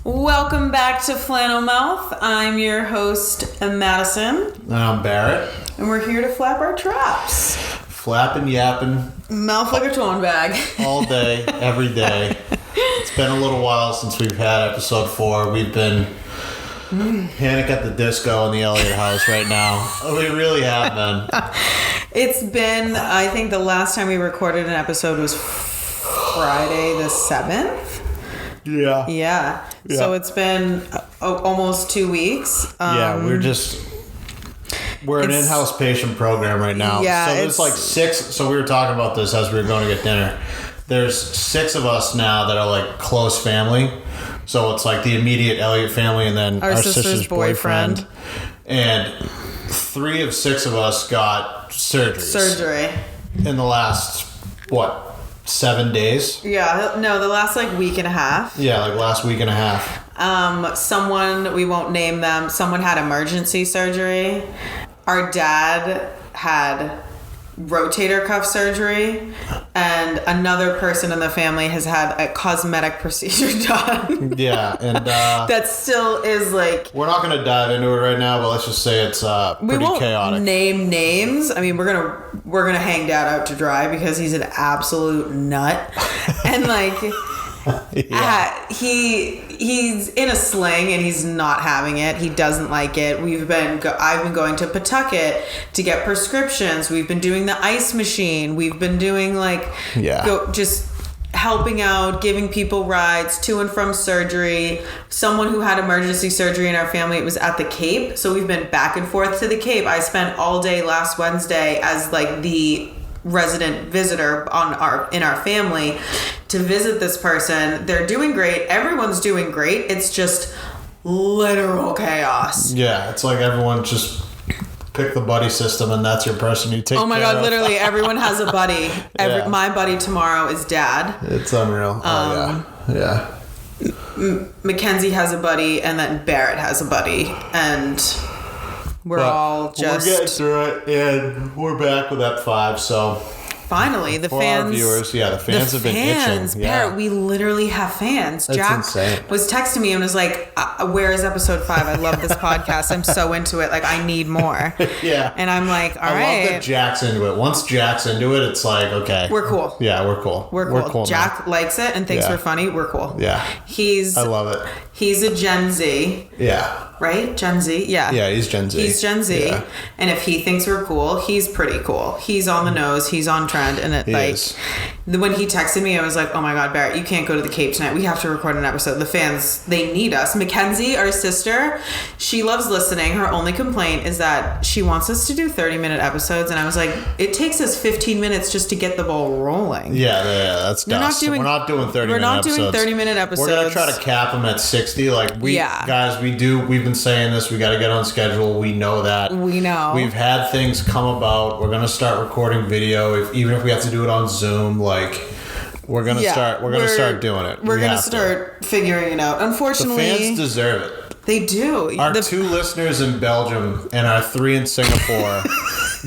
Welcome back to Flannel Mouth. I'm your host, Madison. And I'm Barrett. And we're here to flap our traps. Flapping, yapping. Mouth like a tone bag. All day, every day. It's been a little while since we've had episode 4. We've been Panic at the Disco in the Elliott house right now. We really have been. It's been, I think the last time we recorded an episode was Friday the 7th. Yeah. So it's been almost 2 weeks. We're an in-house patient program right now. Yeah, so there's like 6. So we were talking about this as we were going to get dinner. There's 6 of us now that are like close family. So it's like the immediate Elliott family and then our sister's boyfriend. And 3 of 6 of us got surgery in the last, 7 days? Yeah, no, the last week and a half. Yeah, last week and a half. Someone, we won't name them, someone had emergency surgery. Our dad had rotator cuff surgery, and another person in the family has had a cosmetic procedure done. Yeah, and that still is we're not going to dive into it right now, but let's just say it's pretty we won't chaotic. Name names. I mean, we're gonna hang Dad out to dry because he's an absolute nut, and he's in a sling and he's not having it. He doesn't like it. I've been going to Pawtucket to get prescriptions. We've been doing the ice machine. We've been doing just helping out, giving people rides to and from surgery. Someone who had emergency surgery in our family, it was at the Cape. So we've been back and forth to the Cape. I spent all day last Wednesday as the resident visitor in our family to visit this person. They're doing great. Everyone's doing great. It's just literal chaos. Yeah, it's like everyone just pick the buddy system and that's your person you take. Oh my God, literally everyone has a buddy. Yeah. My buddy tomorrow is Dad. It's unreal. Yeah. Mackenzie has a buddy, and then Barrett has a buddy, and we're getting through it, and we're back with Ep5, so finally the fans, our viewers, the fans have been itching. Barrett, we literally have fans. That's Jack insane. Was texting me and was like, where is episode 5? I love this podcast. I'm so into it. I need more. Yeah. And I'm like, all right. I love that Jack's into it. Once Jack's into it, it's like, okay. We're cool. Yeah, we're cool. We're cool. Jack now. likes it and thinks we're funny. We're cool. Yeah. I love it. He's a Gen Z. Yeah. Right? Gen Z? Yeah. Yeah, he's Gen Z. He's Gen Z. Yeah. And if he thinks we're cool, he's pretty cool. He's on the nose. He's on trend. And when he texted me, I was like, oh my God, Barrett, you can't go to the Cape tonight. We have to record an episode. The fans, they need us. Mackenzie, our sister, she loves listening. Her only complaint is that she wants us to do 30-minute episodes. And I was like, it takes us 15 minutes just to get the ball rolling. Yeah, that's dust. We're not doing 30-minute episodes. We're not doing 30-minute episodes. We're going to try to cap them at 60. Guys, we've been saying this. We got to get on schedule. We know that. We know. We've had things come about. We're going to start recording video, even if we have to do it on Zoom. We're going to start. We're going to start doing it. We're going to start figuring it out. Unfortunately, the fans deserve it. They do. Our 2 listeners in Belgium and our 3 in Singapore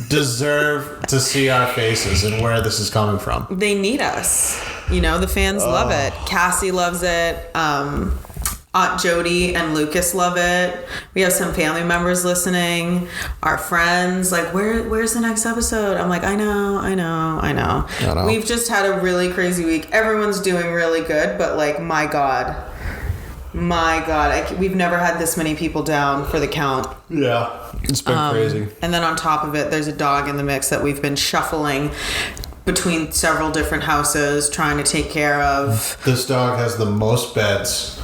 deserve to see our faces and where this is coming from. They need us. The fans love it. Cassie loves it. Aunt Jody and Lucas love it. We have some family members listening. Our friends, where's the next episode? I'm like, I know. We've just had a really crazy week. Everyone's doing really good, but my God, we've never had this many people down for the count. Yeah, it's been crazy. And then on top of it, there's a dog in the mix that we've been shuffling between several different houses, trying to take care of. This dog has the most beds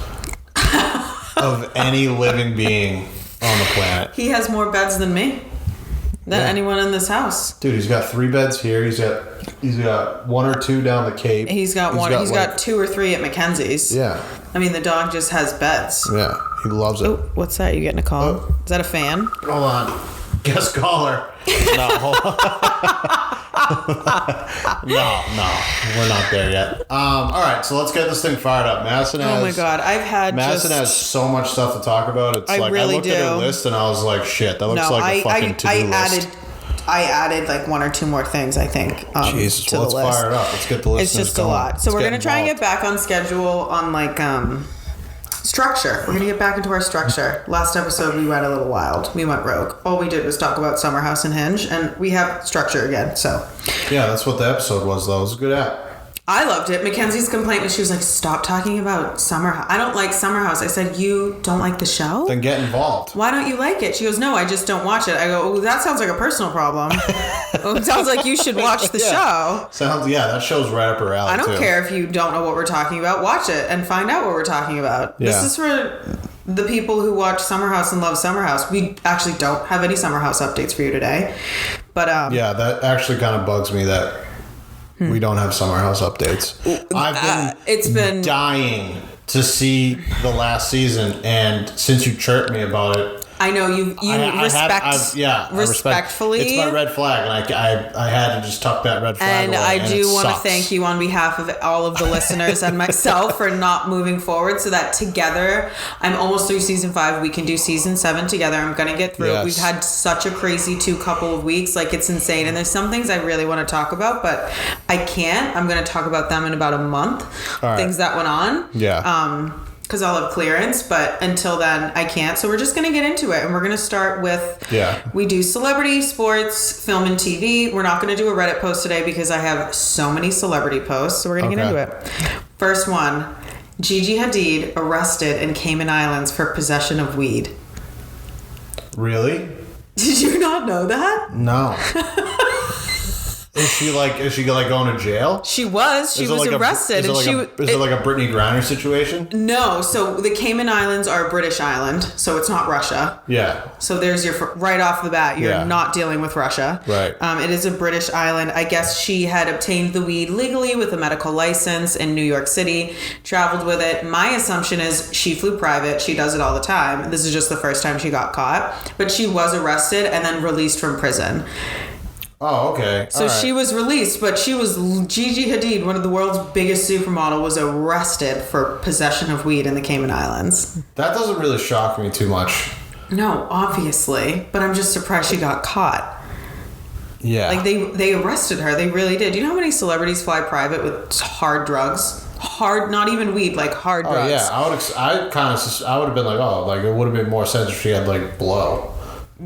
of any living being on the planet. He has more beds than me. Anyone in this house. Dude, he's got 3 beds here. He's got 1 or 2 down the Cape. He's got 2 or 3 at Mackenzie's. Yeah. I mean, the dog just has beds. Yeah, he loves it. Oh, what's that? You getting a call? Oh. Is that a fan? Hold on. Guest caller. No, hold on. No, we're not there yet. All right, so let's get this thing fired up. Madison has so much stuff to talk about. It's I looked at her list and I was like, shit, that looks like a fucking to-do list. I added like one or two more things, I think. Jesus, to let's the list. fire it up. Let's get the listeners It's just going. a lot. So we're going to try and get back on schedule on like Structure. We're going to get back into our structure. Last episode, we went a little wild. We went rogue. All we did was talk about Summer House and Hinge, and we have structure again, so. Yeah, that's what the episode was, though. It was a good app. I loved it. Mackenzie's complaint was she was like, stop talking about Summer House. I don't like Summer House. I said, you don't like the show? Then get involved. Why don't you like it? She goes, no, I just don't watch it. I go, oh, that sounds like a personal problem. It sounds like you should watch the show. That show's right up her alley, I don't care if you don't know what we're talking about. Watch it and find out what we're talking about. Yeah. This is for the people who watch Summer House and love Summer House. We actually don't have any Summer House updates for you today. But yeah, that actually kind of bugs me that we don't have Summer House updates. I've been dying to see the last season, and since you chirped me about it, I know you respectfully. It's my red flag, and I had to just tuck that red flag away. I do want to thank you on behalf of all of the listeners and myself for not moving forward, so that together, I'm almost through season 5. We can do season 7 together. I'm gonna get through it. We've had such a crazy couple of weeks, like it's insane. And there's some things I really want to talk about, but I can't. I'm gonna talk about them in about a month. Things that went on. Yeah. Because I'll have clearance, but until then, I can't. So we're just going to get into it. And we're going to start with, we do celebrity, sports, film, and TV. We're not going to do a Reddit post today because I have so many celebrity posts. So we're going to get into it. First one, Gigi Hadid arrested in Cayman Islands for possession of weed. Really? Did you not know that? No. Is she going to jail? She was. She was arrested. Is it like a Brittany Griner situation? No. So the Cayman Islands are a British island, so it's not Russia. Yeah. So there's your right off the bat. You're not dealing with Russia. Right. It is a British island. I guess she had obtained the weed legally with a medical license in New York City. Traveled with it. My assumption is she flew private. She does it all the time. This is just the first time she got caught, but she was arrested and then released from prison. Oh, okay. So she was released, but Gigi Hadid, one of the world's biggest supermodel, was arrested for possession of weed in the Cayman Islands. That doesn't really shock me too much. No, obviously, but I'm just surprised she got caught. Yeah. Like they arrested her. They really did. Do you know how many celebrities fly private with hard drugs? Hard, not even weed, like hard drugs. Yeah, I would have been like, it would have been more sense if she had like blow.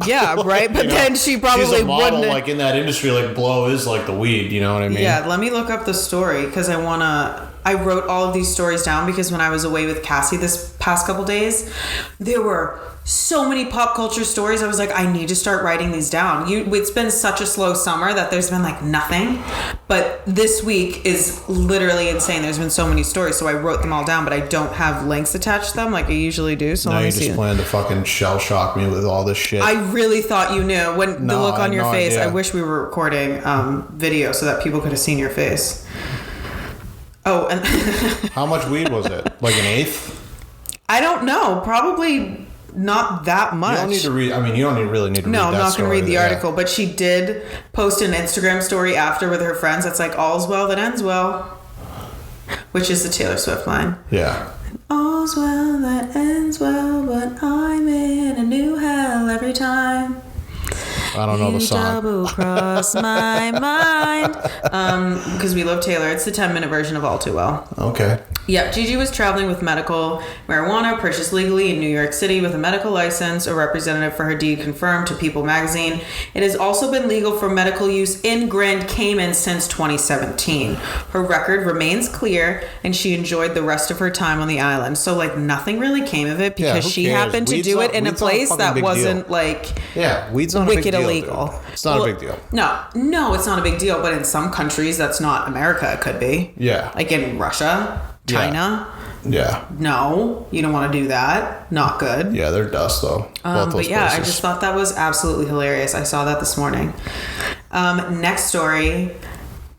Yeah, right. But then she probably she's a model, wouldn't. Like in that industry, like blow is like the weed. You know what I mean? Yeah. Let me look up the story because I wrote all of these stories down because when I was away with Cassie this past couple days, there were so many pop culture stories. I was like, I need to start writing these down. It's been such a slow summer that there's been like nothing, but this week is literally insane. There's been so many stories, so I wrote them all down, but I don't have links attached to them like I usually do. So now you just plan to fucking shell shock me with all this shit. I really thought you knew when the look on your face. Idea. I wish we were recording video so that people could have seen your face. Oh, and how much weed was it? Like an eighth? I don't know. Probably not that much. You don't need to read. I mean, you don't really need to read that. No, I'm not going to read the article. But she did post an Instagram story after with her friends. That's like, all's well that ends well. Which is the Taylor Swift line. Yeah. All's well that ends well, but I'm in a new hell every time. I don't know the song. You double cross my mind. Because we love Taylor. It's the 10-minute version of All Too Well. Okay. Yeah, Gigi was traveling with medical marijuana purchased legally in New York City with a medical license. A representative for her deed confirmed to People magazine. It has also been legal for medical use in Grand Cayman since 2017. Her record remains clear, and she enjoyed the rest of her time on the island. So, like, nothing really came of it because she happened to do it in a place that wasn't, like, weed's not wicked a big deal, illegal. Dude. It's not a big deal. No, it's not a big deal. But in some countries, that's not America. It could be. Yeah. Like in Russia. China? Yeah. No, you don't want to do that. Not good. Yeah, they're dust though. But yeah, places. I just thought that was absolutely hilarious. I saw that this morning. Next story.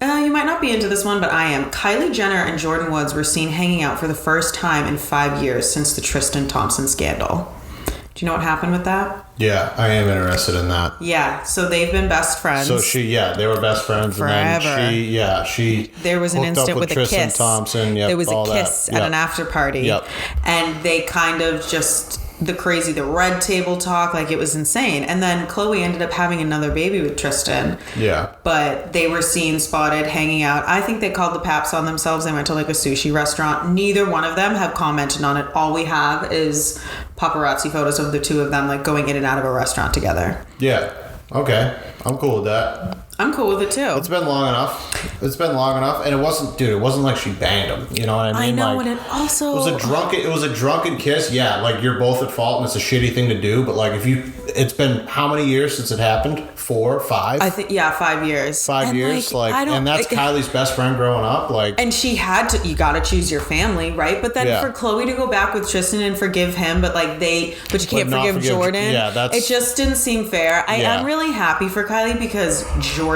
You might not be into this one, but I am. Kylie Jenner and Jordan Woods were seen hanging out for the first time in 5 years since the Tristan Thompson scandal. Do you know what happened with that? Yeah, I am interested in that. Yeah, so they've been best friends. So they were best friends. Forever. And then she there was an instant with a Tristan kiss. Thompson. Yep, there was a kiss at an after party. Yep. And they kind of just the red table talk, like it was insane. And then Chloe ended up having another baby with Tristan. Yeah. But they were seen spotted hanging out. I think they called the paps on themselves. They went to like a sushi restaurant. Neither one of them have commented on it. All we have is paparazzi photos of the two of them like going in and out of a restaurant together. Yeah. Okay. I'm cool with that. I'm cool with it too. It's been long enough. And it wasn't like she banged him. You know what I mean? I know, like, and it also... It was a drunken kiss. Yeah, like you're both at fault and it's a shitty thing to do. But like it's been how many years since it happened? 4, 5? I think, yeah, 5 years. 5 years? And that's Kylie's best friend growing up. Like, and she had to, you got to choose your family, right? But then for Chloe to go back with Tristan and forgive him, but you can't forgive Jordan. Yeah, it just didn't seem fair. I am really happy for Kylie because Jordan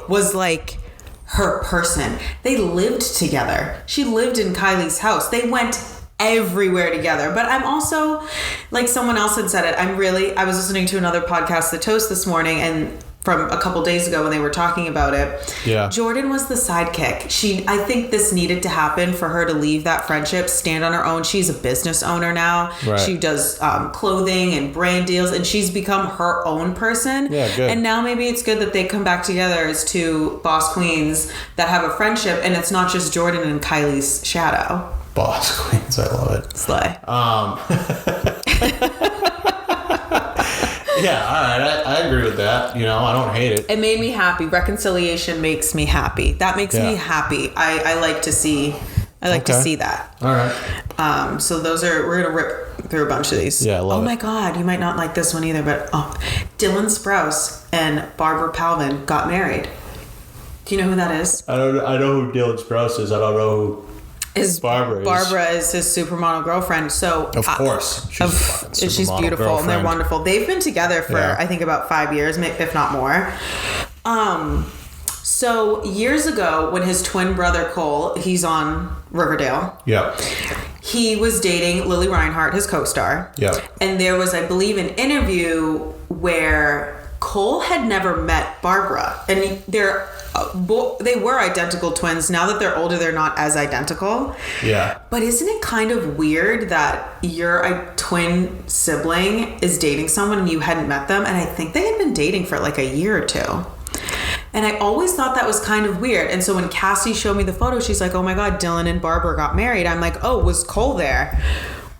was like her person. They lived together. She lived in Kylie's house. They went everywhere together. But I'm also, like someone else had said it, I was listening to another podcast, The Toast, this morning, and from a couple days ago when they were talking about it. Yeah. Jordan was the sidekick. I think this needed to happen for her to leave that friendship, stand on her own. She's a business owner now. Right. She does clothing and brand deals, and she's become her own person. Yeah, good. And now maybe it's good that they come back together as two boss queens that have a friendship, and it's not just Jordan and Kylie's shadow. Boss queens, I love it. Slay. Yeah, all right. I agree with that. You know, I don't hate it. It made me happy. Reconciliation makes me happy. That makes me happy. I like to see. I like to see that. All right. So we're gonna rip through a bunch of these. Yeah, I love it. Oh my God, you might not like this one either, but Dylan Sprouse and Barbara Palvin got married. Do you know who that is? I know who Dylan Sprouse is. I don't know who Barbara is his supermodel girlfriend. So of course, she's beautiful girlfriend. And they're wonderful. They've been together for I think about 5 years, if not more. So years ago, when his twin brother Cole, he's on Riverdale. Yeah. He was dating Lily Reinhart, his co-star. Yeah. And there was, I believe, an interview where Cole had never met Barbara, and they were identical twins. Now that they're older, they're not as identical. Yeah. But isn't it kind of weird that your twin sibling is dating someone and you hadn't met them? And I think they had been dating for like a year or two. And I always thought that was kind of weird. And so when Cassie showed me the photo, she's like, oh my God, Dylan and Barbara got married. I'm like, oh, was Cole there?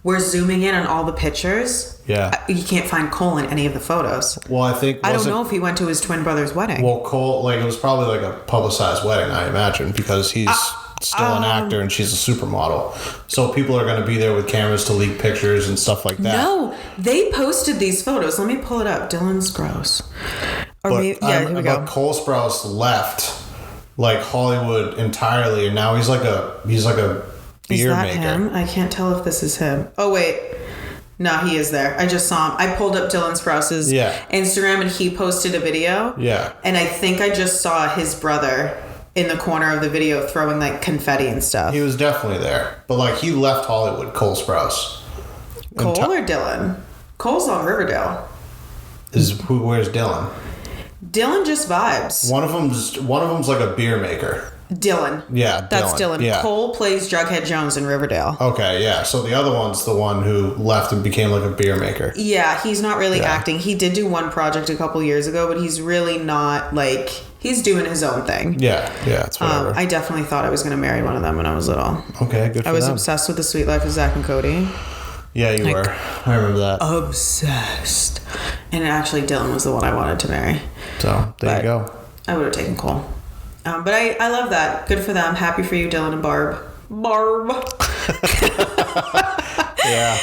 We're zooming in on all the pictures. Yeah. You can't find Cole in any of the photos. Well, I don't know if he went to his twin brother's wedding. Well, Cole, it was probably like a publicized wedding, I imagine, because he's still an actor and she's a supermodel. So people are going to be there with cameras to leak pictures and stuff like that. No, they posted these photos. Let me pull it up. Dylan Sprouse. Here we go. Cole Sprouse left Hollywood entirely, and now he's like a beer maker. Him? I can't tell if this is him. Oh wait, no, he is there. I just saw him. I pulled up Dylan Sprouse's Instagram, and he posted a video. Yeah, and I think I just saw his brother in the corner of the video throwing confetti and stuff. He was definitely there, but he left Hollywood. Cole Sprouse. Cole or Dylan? Cole's on Riverdale. Where's Dylan? Dylan just vibes. One of them's like a beer maker. Dylan. Yeah, that's Dylan. Yeah. Cole plays Jughead Jones in Riverdale. Okay, yeah. So the other one's the one who left and became like a beer maker. Yeah, he's not really acting. He did do one project a couple years ago, but he's really not he's doing his own thing. Yeah, it's whatever. I definitely thought I was going to marry one of them when I was little. Okay, good for them. I was obsessed with The Sweet Life of Zach and Cody. Yeah, you were. I remember that. Obsessed. And actually, Dylan was the one I wanted to marry. So, there you go. I would have taken Cole. But I love that. Good for them. Happy for you, Dylan and Barb. Barb. Yeah.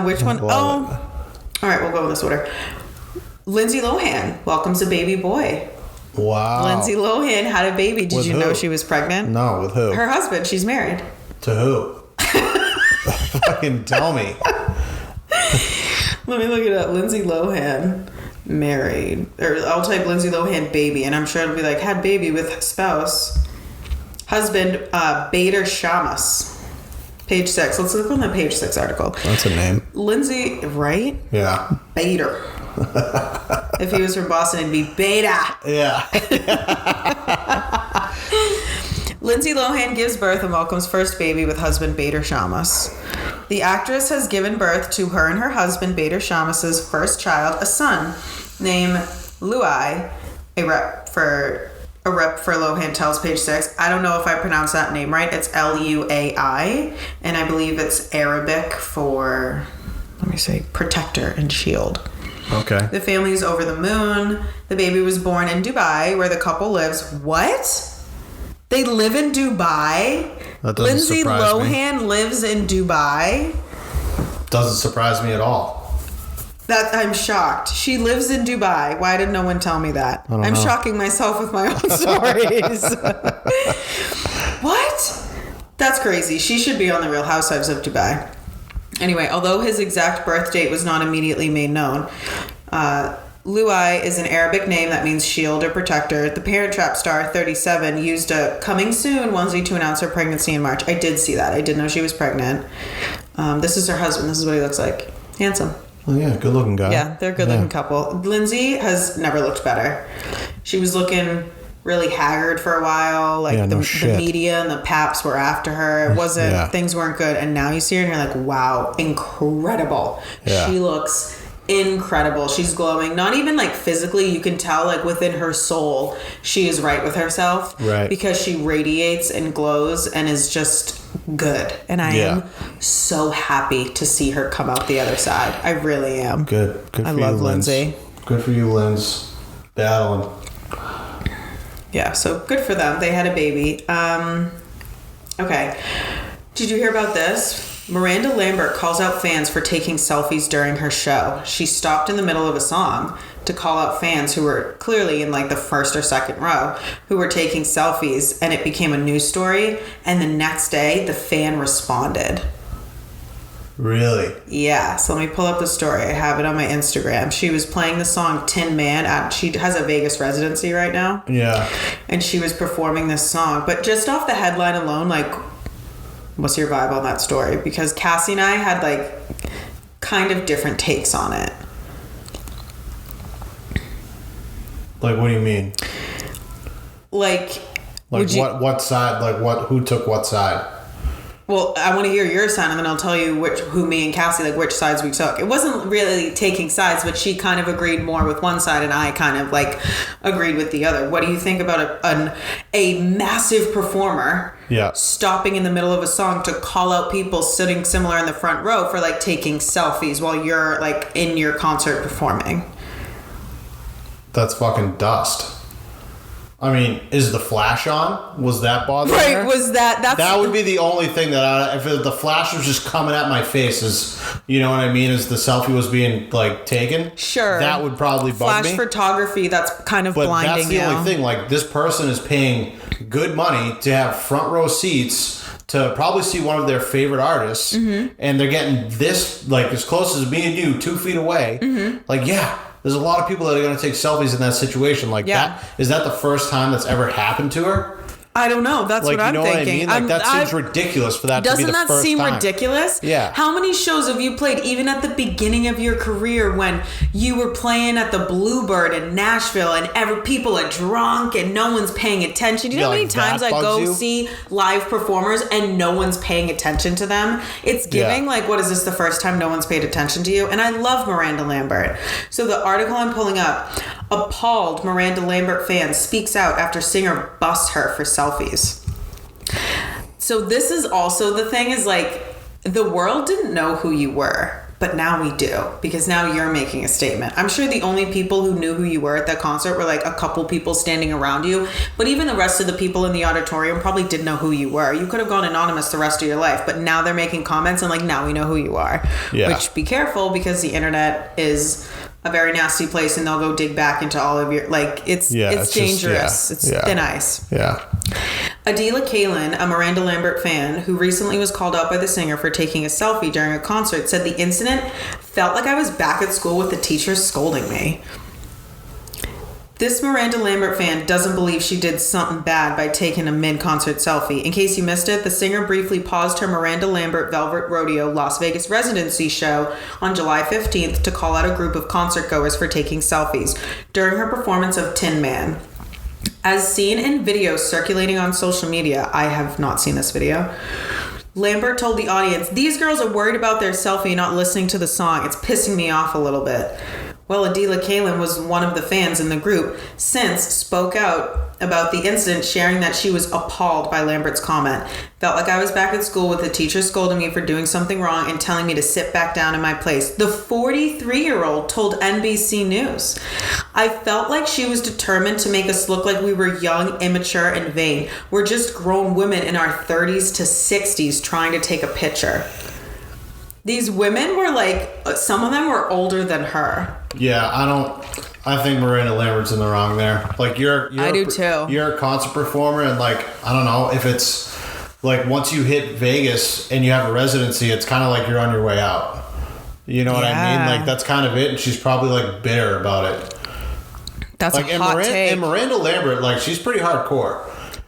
Which one? All right, we'll go in this order. Lindsay Lohan welcomes a baby boy. Wow. Lindsay Lohan had a baby. Did you know she was pregnant? No, with who? Her husband. She's married. To who? Fucking tell me. Let me look it up. Lindsay Lohan married. Or I'll type Lindsay Lohan baby, and I'm sure it'll be had baby with spouse. Husband, Bader Shamus. Page 6. Let's look on the page 6 article. That's a name. Lindsay, right? Yeah. Bader. If he was from Boston, it'd be Beta. Yeah. Lindsay Lohan gives birth and welcomes first baby with husband Bader Shamus. The actress has given birth to her and her husband Bader Shamus's first child, a son named Luai. A rep for Lohan tells Page 6. I don't know if I pronounced that name right. It's Luai, and I believe it's Arabic for, let me say, protector and shield. Okay. The family is over the moon. The baby was born in Dubai, where the couple lives. What? They live in Dubai? That doesn't Lindsay surprise Lohan me. lives in Dubai? Doesn't surprise me at all. That I'm shocked. She lives in Dubai. Why did no one tell me that? I'm shocking myself with my own stories. What? That's crazy. She should be on the Real Housewives of Dubai. Anyway, although his exact birth date was not immediately made known, Luai is an Arabic name that means shield or protector. The Parent Trap star, 37, used a coming soon onesie to announce her pregnancy in March. I did see that. I did know she was pregnant. This is her husband. This is what he looks like. Handsome. Oh, yeah, good looking guy. Yeah, they're a good looking couple. Lindsay has never looked better. She was looking really haggard for a while. Like the media and the paps were after her. It wasn't, things weren't good. And now you see her and you're like, wow, incredible. Yeah. She looks incredible. She's glowing. Not even like physically, you can tell like within her soul, she is right with herself. Right. Because she radiates and glows and is just good. And I am so happy to see her come out the other side. I really am. Good for you, I love Lindsay. Good for you, Linz. Battling. Yeah, so good for them. They had a baby. Okay. Did you hear about this? Miranda Lambert calls out fans for taking selfies during her show. She stopped in the middle of a song to call out fans who were clearly in like the first or second row who were taking selfies, and it became a news story. And the next day, the fan responded. Really? Yeah. So let me pull up the story. I have it on my Instagram. She was playing the song Tin Man. She has a Vegas residency right now. Yeah. And she was performing this song. But just off the headline alone, like, what's your vibe on that story? Because Cassie and I had like kind of different takes on it. Like, what do you mean? Like what side? Like who took what side? Well, I want to hear your side, and then I'll tell you who me and Cassie, like which sides we took. It wasn't really taking sides, but she kind of agreed more with one side, and I kind of like agreed with the other. What do you think about a massive performer stopping in the middle of a song to call out people sitting similar in the front row for like taking selfies while you're like in your concert performing? That's fucking dust. I mean, is the flash on? Was that bothering her? Right, was that would be the only thing that if the flash was just coming at my face, you know what I mean, as the selfie was being like taken. Sure. That would probably bug me. Flash photography, that's kind of blinding. But that's the only thing. Like, this person is paying good money to have front row seats to probably see one of their favorite artists, and they're getting this like as close as me and you, 2 feet away. Like, yeah. There's a lot of people that are going to take selfies in that situation. Like, that is that the first time that's ever happened to her? I don't know. That's like, what I'm thinking. What I mean? Like, that seems ridiculous for that to be the first time. Doesn't that seem ridiculous? Yeah. How many shows have you played, even at the beginning of your career, when you were playing at the Bluebird in Nashville and people are drunk and no one's paying attention? Do you know how many times I go see live performers and no one's paying attention to them? It's giving, like, what is this, the first time no one's paid attention to you? And I love Miranda Lambert. So the article I'm pulling up, appalled Miranda Lambert fan speaks out after singer busts her for selfies. So this is also the thing, is like, the world didn't know who you were, but now we do, because now you're making a statement. I'm sure the only people who knew who you were at that concert were like a couple people standing around you, but even the rest of the people in the auditorium probably didn't know who you were. You could have gone anonymous the rest of your life, but now they're making comments and like, now we know who you are. Which, be careful, because the internet is a very nasty place, and they'll go dig back into all of your, like, it's dangerous. It's thin ice. Yeah. Adela Kalin, a Miranda Lambert fan who recently was called out by the singer for taking a selfie during a concert, said the incident felt like I was back at school with the teachers scolding me. This Miranda Lambert fan doesn't believe she did something bad by taking a mid-concert selfie. In case you missed it, the singer briefly paused her Miranda Lambert Velvet Rodeo Las Vegas residency show on July 15th to call out a group of concert goers for taking selfies during her performance of Tin Man. As seen in videos circulating on social media, I have not seen this video, Lambert told the audience, "These girls are worried about their selfie, not listening to the song. It's pissing me off a little bit." Well, Adela Kalin was one of the fans in the group, since spoke out about the incident, sharing that she was appalled by Lambert's comment. "Felt like I was back at school with a teacher scolding me for doing something wrong and telling me to sit back down in my place." The 43-year-old told NBC News, "I felt like she was determined to make us look like we were young, immature, and vain. We're just grown women in our 30s to 60s trying to take a picture." These women were like, some of them were older than her. Yeah, I think Miranda Lambert's in the wrong there. Like, I do too. You're a concert performer, and like, I don't know if it's like once you hit Vegas and you have a residency, it's kind of like you're on your way out. You know what I mean? Like, that's kind of it. And she's probably like bitter about it. That's like, a hot take. And Miranda Lambert, like, she's pretty hardcore.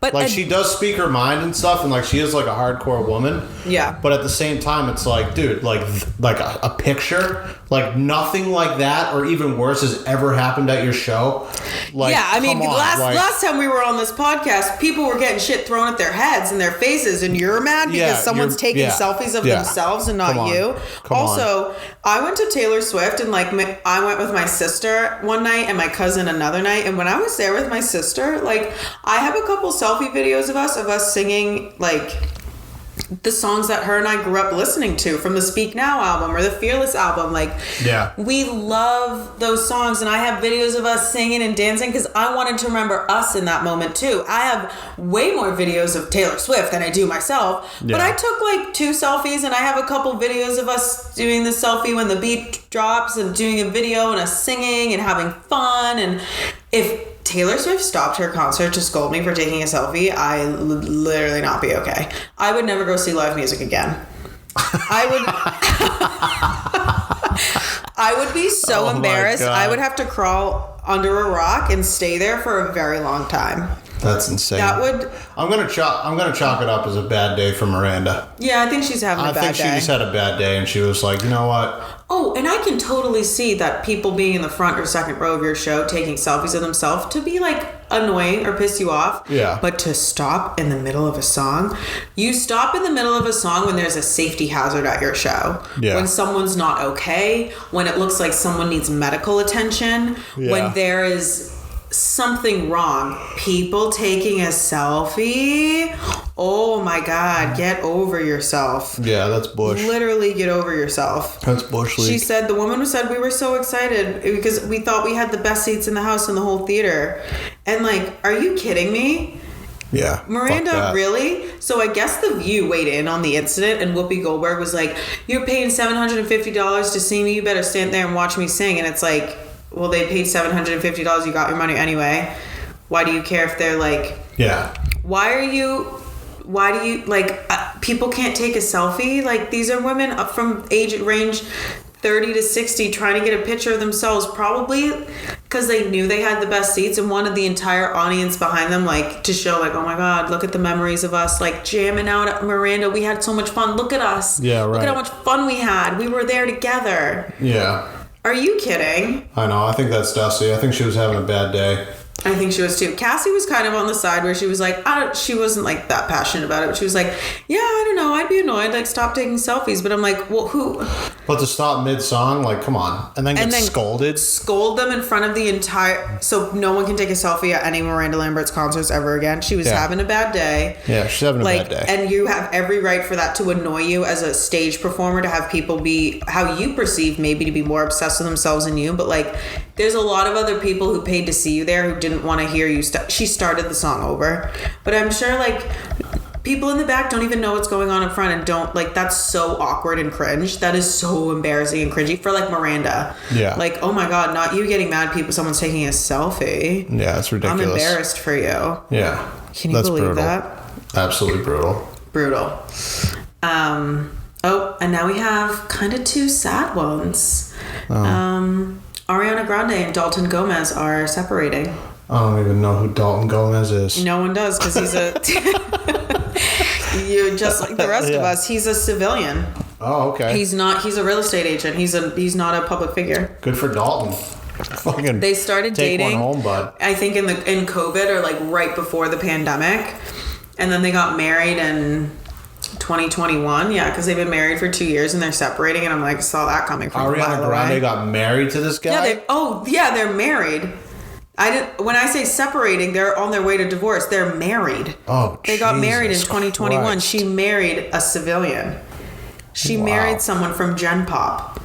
But like, she does speak her mind and stuff, and like, she is like a hardcore woman. Yeah. But at the same time, it's like, dude, like a picture, like nothing like that, or even worse, has ever happened at your show. Like, yeah, I mean, on, last time we were on this podcast, people were getting shit thrown at their heads and their faces, and you're mad because someone's taking selfies of themselves and not you. Also, I went to Taylor Swift, and like, I went with my sister one night and my cousin another night, and when I was there with my sister, like, I have a couple selfie videos of us singing like the songs that her and I grew up listening to from the Speak Now album or the Fearless album. Like, we love those songs, and I have videos of us singing and dancing because I wanted to remember us in that moment too. I have way more videos of Taylor Swift than I do myself, but I took like 2 selfies, and I have a couple videos of us doing the selfie when the beat drops and doing a video and us singing and having fun. And if Taylor Swift stopped her concert to scold me for taking a selfie, I would literally not be okay. I would never go see live music again. I would be so embarrassed. I would have to crawl under a rock and stay there for a very long time. That's insane. I'm gonna chalk it up as a bad day for Miranda. Yeah, I think she's having a bad day. I think she just had a bad day, and she was like, you know what? Oh, and I can totally see that people being in the front or second row of your show taking selfies of themselves to be like annoying or piss you off. Yeah. But to stop in the middle of a song, you stop in the middle of a song when there's a safety hazard at your show. Yeah. When someone's not okay, when it looks like someone needs medical attention, when there is something wrong. People taking a selfie. Oh my God, get over yourself. Yeah, that's bush. Literally get over yourself. That's bush league. She said, the woman said, we were so excited because we thought we had the best seats in the house in the whole theater. And like, are you kidding me? Yeah. Miranda, really? So I guess The View weighed in on the incident, and Whoopi Goldberg was like, "You're paying $750 to see me. You better stand there and watch me sing." And it's like, well, they paid $750. You got your money anyway. Why do you care if they're like... Yeah. Why do you... Like, people can't take a selfie? Like, these are women up from age range 30 to 60 trying to get a picture of themselves, probably because they knew they had the best seats and wanted the entire audience behind them, like, to show, like, oh my God, look at the memories of us, like, jamming out at Miranda. We had so much fun. Look at us. Yeah, right. Look at how much fun we had. We were there together. Yeah. Are you kidding? I know. I think that's Dusty. I think she was having a bad day. I think she was too. Cassie was kind of on the side where she was like, she wasn't like that passionate about it, but she was like, yeah, I don't know, I'd be annoyed, like, stop taking selfies. But I'm like, well, who? But to stop mid-song, like, come on. And then scolded? Scold them in front of the entire... So no one can take a selfie at any Miranda Lambert's concerts ever again. She was having a bad day. Yeah, she's having a bad day. And you have every right for that to annoy you as a stage performer, to have people be how you perceive maybe to be more obsessed with themselves than you. But, like, there's a lot of other people who paid to see you there who didn't want to hear you. She started the song over. But I'm sure, like... People in the back don't even know what's going on in front and don't, like, that's so awkward and cringe. That is so embarrassing and cringy for, like, Miranda. Yeah. Like, oh my God, not you getting mad someone's taking a selfie. Yeah, it's ridiculous. I'm embarrassed for you. Yeah. Can you believe brutal. that? Absolutely brutal. Brutal. And now we have kind of 2 sad ones. Ariana Grande and Dalton Gomez are separating. I don't even know who Dalton Gomez is. No one does, because he's a... You're just like the rest of us. He's a civilian. Oh, okay. He's a real estate agent. He's not a public figure. Good for Dalton. Fucking they started dating. Take one home, bud. I think in COVID or like right before the pandemic, and then they got married in 2021. Yeah, because they've been married for 2 years and they're separating, and I'm like, saw that coming from Ariana Grande got married to this guy. Yeah, they're married. When I say separating, they're on their way to divorce. They're married. Oh, they got married in 2021. Christ. She married a civilian. She married someone from Gen Pop.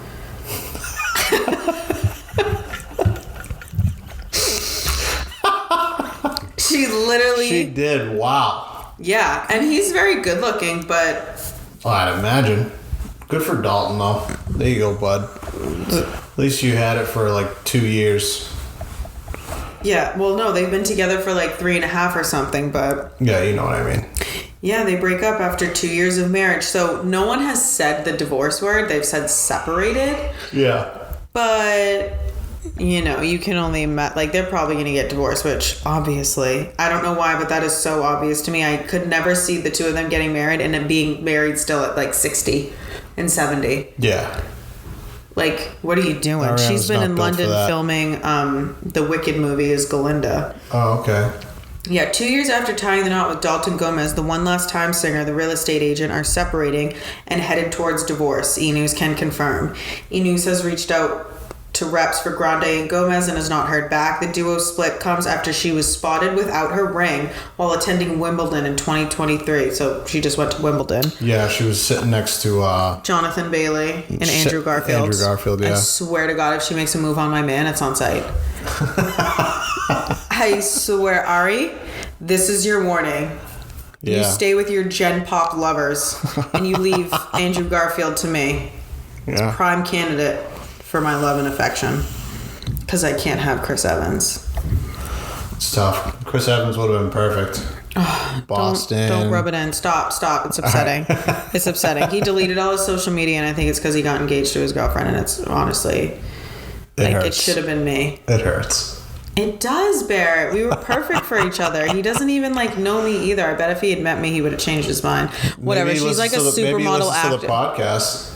She did. Wow. Yeah, and he's very good looking, but I'd imagine. Good for Dalton, though. There you go, bud. At least you had it for like 2 years. Yeah, well, no, they've been together for like 3.5 or something, but yeah, you know what I mean. Yeah, they break up after 2 years of marriage. So no one has said the divorce word. They've said separated. Yeah. But, you know, you can only like, they're probably going to get divorced, which obviously, I don't know why, but that is so obvious to me. I could never see the two of them getting married and then being married still at like 60 and 70. Yeah. Like, what are you doing? Ariana's She's been in not built London for that. filming the Wicked movie as Galinda. Oh, okay. Yeah, 2 years after tying the knot with Dalton Gomez, the One Last Time singer, the real estate agent are separating and headed towards divorce. E! News can confirm. E! News has reached out to reps for Grande and Gomez and has not heard back. The duo split comes after she was spotted without her ring while attending Wimbledon in 2023. So she just went to Wimbledon. Yeah, she was sitting next to Jonathan Bailey and Andrew Garfield. Andrew Garfield, yeah. I swear to God, if she makes a move on my man, it's on site. I swear, Ari, this is your warning. Yeah. You stay with your Gen Pop lovers and you leave Andrew Garfield to me. Yeah. Prime candidate for my love and affection. Because I can't have Chris Evans. It's tough. Chris Evans would have been perfect. Boston. Don't rub it in. Stop. It's upsetting. It's upsetting. He deleted all his social media, and I think it's because he got engaged to his girlfriend, and it's honestly... it should have been me. It hurts. It does, Barrett. We were perfect for each other. He doesn't even know me either. I bet if he had met me, he would have changed his mind. Whatever. She's like a supermodel actor. To the podcast.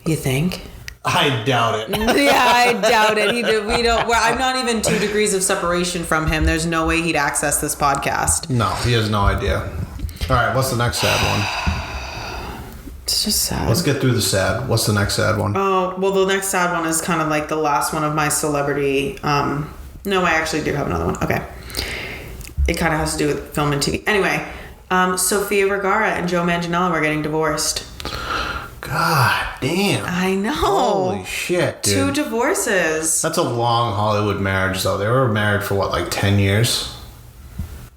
You think? I doubt it. Yeah, I doubt it. I'm not even 2 degrees of separation from him. There's no way he'd access this podcast. No, he has no idea. All right, what's the next sad one? It's just sad. Let's get through the sad. What's the next sad one? Oh, well, the next sad one is kind of like the last one of my celebrity. No, I actually do have another one. Okay. It kind of has to do with film and TV. Anyway, Sofia Vergara and Joe Manganiello are getting divorced. God damn. I know. Holy shit, dude. 2 divorces. That's a long Hollywood marriage, though. They were married for, 10 years?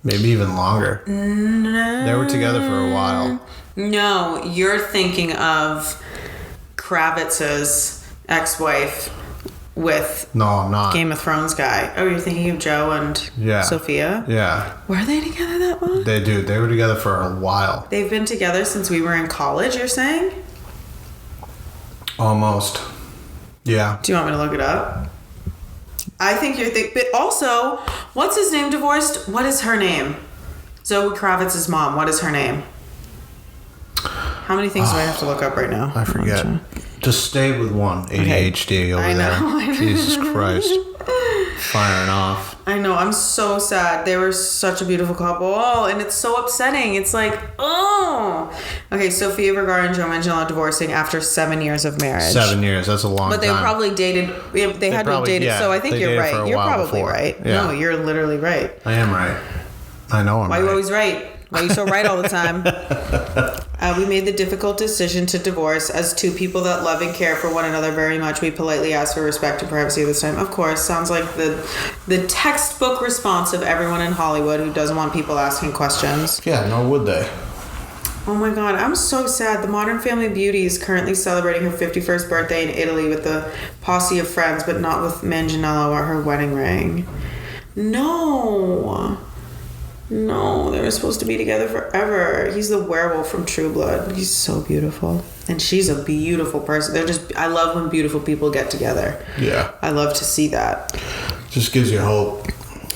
Maybe even longer. No. They were together for a while. No, you're thinking of Kravitz's ex-wife with No, I'm not. Game of Thrones guy. Oh, you're thinking of Joe and Sophia? Yeah. Were they together that long? They were together for a while. They've been together since we were in college, you're saying? Almost. Yeah. Do you want me to look it up? I think you're thinking... But also, what's his name divorced? What is her name? Zoe Kravitz's mom. What is her name? How many things do I have to look up right now? I forget. Just stay with one. ADHD over there. Jesus Christ. Firing off. I know. I'm so sad. They were such a beautiful couple. Oh, and it's so upsetting. It's like, oh. Okay, Sofia Vergara and Joe Manganiello divorcing after 7 years of marriage. 7 years. That's a long time. But they probably dated. They had to have dated. So I think you're right. You're probably right. Yeah. No, you're literally right. I am right. I know I'm right. Why are you always right? Why are you so right all the time? We made the difficult decision to divorce. As 2 people that love and care for one another very much, we politely ask for respect and privacy this time. Of course, sounds like the textbook response of everyone in Hollywood who doesn't want people asking questions. Yeah, nor would they. Oh my God, I'm so sad. The Modern Family Beauty is currently celebrating her 51st birthday in Italy with the posse of friends, but not with Manganiello or her wedding ring. No, they were supposed to be together forever. He's the werewolf from True Blood. He's so beautiful. And she's a beautiful person. I love when beautiful people get together. Yeah. I love to see that. Just gives you hope.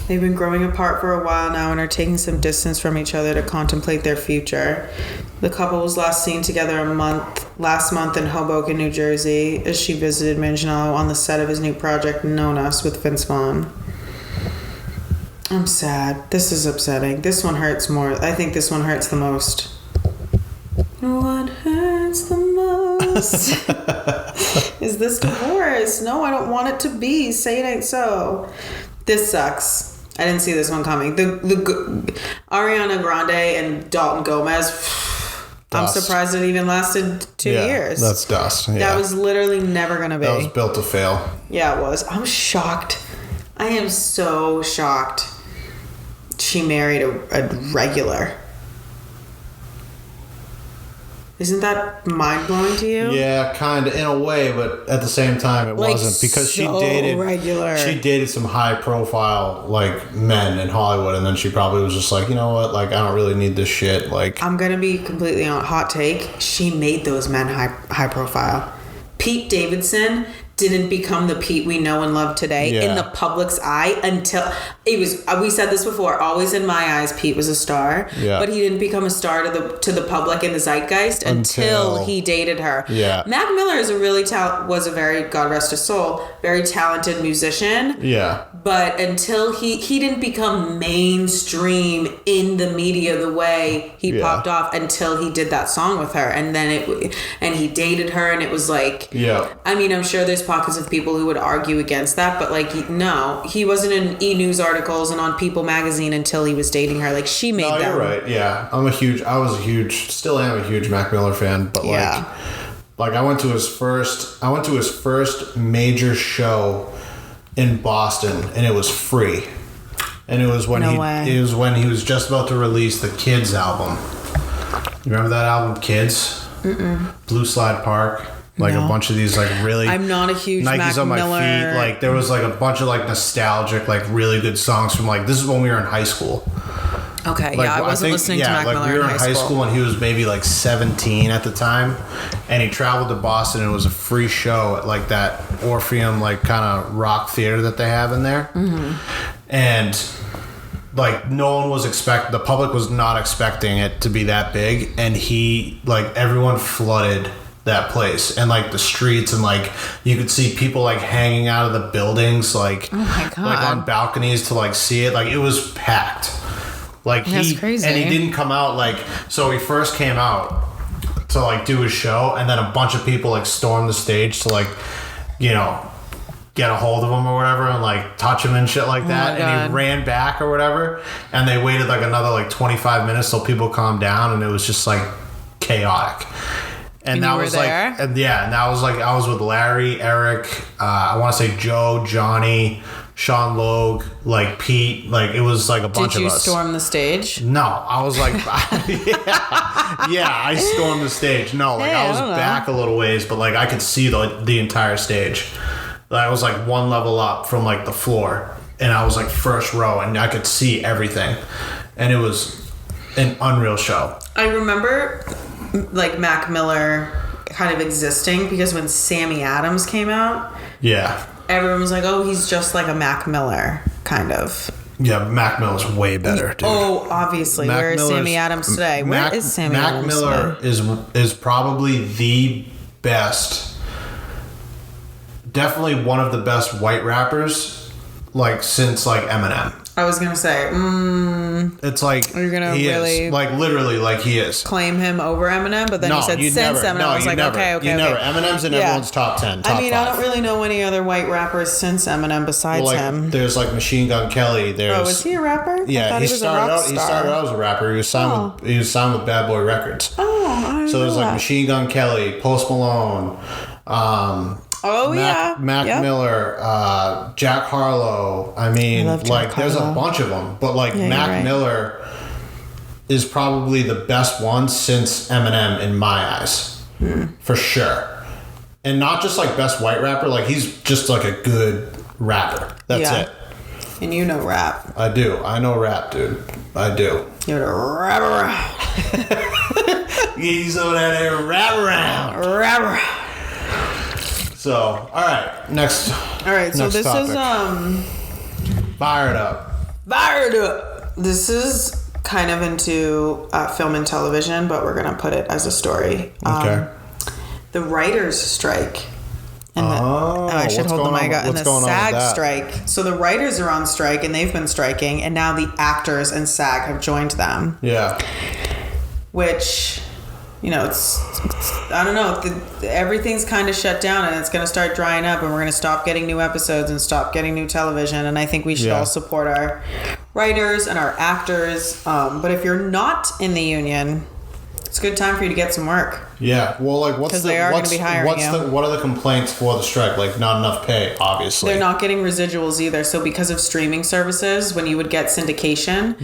They've been growing apart for a while now and are taking some distance from each other to contemplate their future. The couple was last seen together last month in Hoboken, New Jersey, as she visited Manganiello on the set of his new project, Known Us, with Vince Vaughn. I'm sad. This is upsetting. This one hurts more. I think this one hurts the most. What hurts the most is this divorce. No, I don't want it to be. Say it ain't so. This sucks. I didn't see this one coming. The Ariana Grande and Dalton Gomez. I'm surprised it even lasted 2 years. That's dust. Yeah. That was literally never going to be. That was built to fail. Yeah, it was. I'm shocked. I am so shocked. She married a regular. Isn't that mind-blowing to you? Yeah, kind of, in a way, but at the same time, it wasn't, because she dated some high-profile, like, men in Hollywood, and then she probably was just like, you know what, like, I don't really need this shit, like... I'm gonna be completely on hot take. She made those men high-profile. Pete Davidson didn't become the Pete we know and love today in the public's eye until it was. We said this before. Always in my eyes, Pete was a star, but he didn't become a star to the public in the zeitgeist until he dated her. Yeah, Mac Miller is was a very, God rest his soul, very talented musician. Yeah, but until he didn't become mainstream in the media the way he popped off until he did that song with her, and then he dated her, and it was like, I mean, I'm sure there's pockets of people who would argue against that, but like, no, he wasn't in E-News articles and on People magazine until he was dating her. Like, she made them. You're right. Yeah, still am a huge Mac Miller fan, but like I went to his first major show in Boston, and it was free, and it was when he was just about to release the Kids album. You remember that album, Kids? Blue Slide Park. Like a bunch of these, like, really... I'm not a huge Nikes Mac on my Miller. feet. Like, there was, like, a bunch of, like, nostalgic, like, really good songs from, like... This is when we were in high school. Okay, like, I wasn't listening to Mac Miller in high school. Yeah, like, we were in high school when he was maybe, like, 17 at the time. And he traveled to Boston, and it was a free show at, like, that Orpheum, like, kind of rock theater that they have in there. And... like, no one was the public was not expecting it to be that big, and everyone flooded that place, and like the streets, and like you could see people like hanging out of the buildings, like, oh my God, like on balconies to like see it. Like, it was packed. Like, that's crazy. And he didn't come out, like, so he first came out to like do his show, and then a bunch of people like stormed the stage to like, you know, get a hold of him or whatever, and like touch him and shit like that. And he ran back or whatever, and they waited like another like 25 minutes till people calmed down, and it was just like chaotic. And that was like, and that was like, I was with Larry, Eric, I want to say Joe, Johnny, Sean Logue, like Pete, like it was like a bunch of us. Did you storm the stage? No, I was like, I stormed the stage. No, like I was back a little ways, but like I could see the entire stage. I was like one level up from like the floor, and I was like first row, and I could see everything, and it was an unreal show. I remember like Mac Miller kind of existing because when Sammy Adams came out, everyone was like, oh, he's just like a Mac Miller kind of. Yeah, Mac Miller's way better, dude. Oh, obviously. Where is Sammy Adams today? Where is Sammy Adams today? Mac Miller is probably the best, definitely one of the best white rappers, like, since like Eminem. I was gonna say, it's like you're gonna really is. Like literally, like he is. Claim him over Eminem, but then you said since Eminem. I was like, okay. Never. Eminem's in everyone's top 10. Top 5. I don't really know any other white rappers since Eminem besides him. There's like Machine Gun Kelly. Was he a rapper? Yeah, he started out as a rapper. He was signed with Bad Boy Records. Oh, I so there's like Machine Gun Kelly, Post Malone. Mac Miller, Jack Harlow. I mean, like, there's a bunch of them, but like Mac Miller is probably the best one since Eminem in my eyes, for sure. And not just like best white rapper, like he's just like a good rapper. That's it. And you know rap. I do. I know rap, dude. I do. You're a rap around. He's over there rap around. Rap around. So, all right, next. All right, so this topic. is Fire it up. This is kind of into film and television, but we're going to put it as a story. Okay. The writers' strike. And I should hold the mic up. And the SAG strike. So the writers are on strike, and they've been striking, and now the actors and SAG have joined them. Yeah. Which, it's I don't know. Everything's kind of shut down, and it's going to start drying up, and we're going to stop getting new episodes and stop getting new television. And I think we should all support our writers and our actors. But if you're not in the union, it's a good time for you to get some work. Yeah, well, like, what are the complaints for the strike? Like, not enough pay, obviously. They're not getting residuals either. So because of streaming services, when you would get syndication,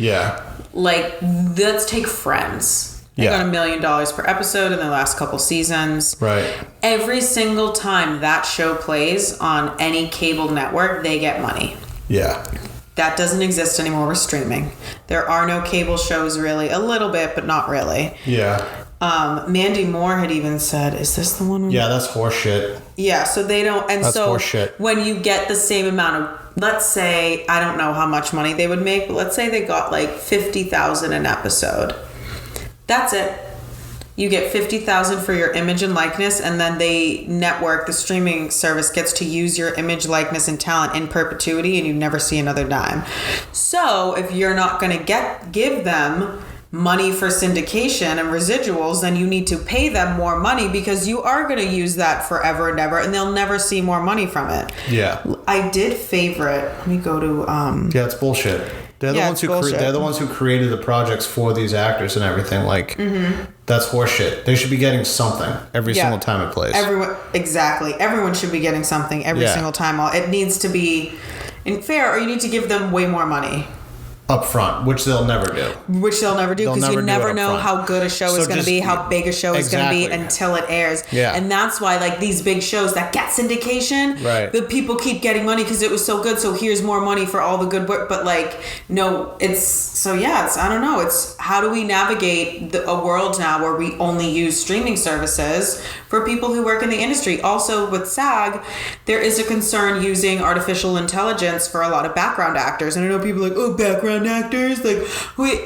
like, let's take Friends. They got $1 million per episode in the last couple seasons. Right. Every single time that show plays on any cable network, they get money. Yeah. That doesn't exist anymore with streaming. There are no cable shows really. A little bit, but not really. Yeah. Mandy Moore had even said, is this the one? Yeah, that's horseshit. Yeah, so they don't... And that's so horseshit. When you get the same amount of... Let's say, I don't know how much money they would make, but let's say they got like $50,000 an episode. That's it. You get $50,000 for your image and likeness, and then the streaming service gets to use your image, likeness, and talent in perpetuity, and you never see another dime. So if you're not going to give them money for syndication and residuals, then you need to pay them more money, because you are going to use that forever and ever, and they'll never see more money from it. Yeah. I did favorite. Let me go to. Yeah, it's bullshit. They're the ones who created the projects for these actors and everything. Like, that's horseshit. They should be getting something every single time it plays. Everyone should be getting something every single time. It needs to be fair, or you need to give them way more money up front, which they'll never do. Because you never know how good a show is going to be, how big a show is going to be until it airs. Yeah. And that's why, like, these big shows that get syndication, the people keep getting money because it was so good, so here's more money for all the good work. But, like, no, I don't know. It's how do we navigate a world now where we only use streaming services for people who work in the industry? Also, with SAG, there is a concern using artificial intelligence for a lot of background actors. And I know people are like, oh, background actors, like,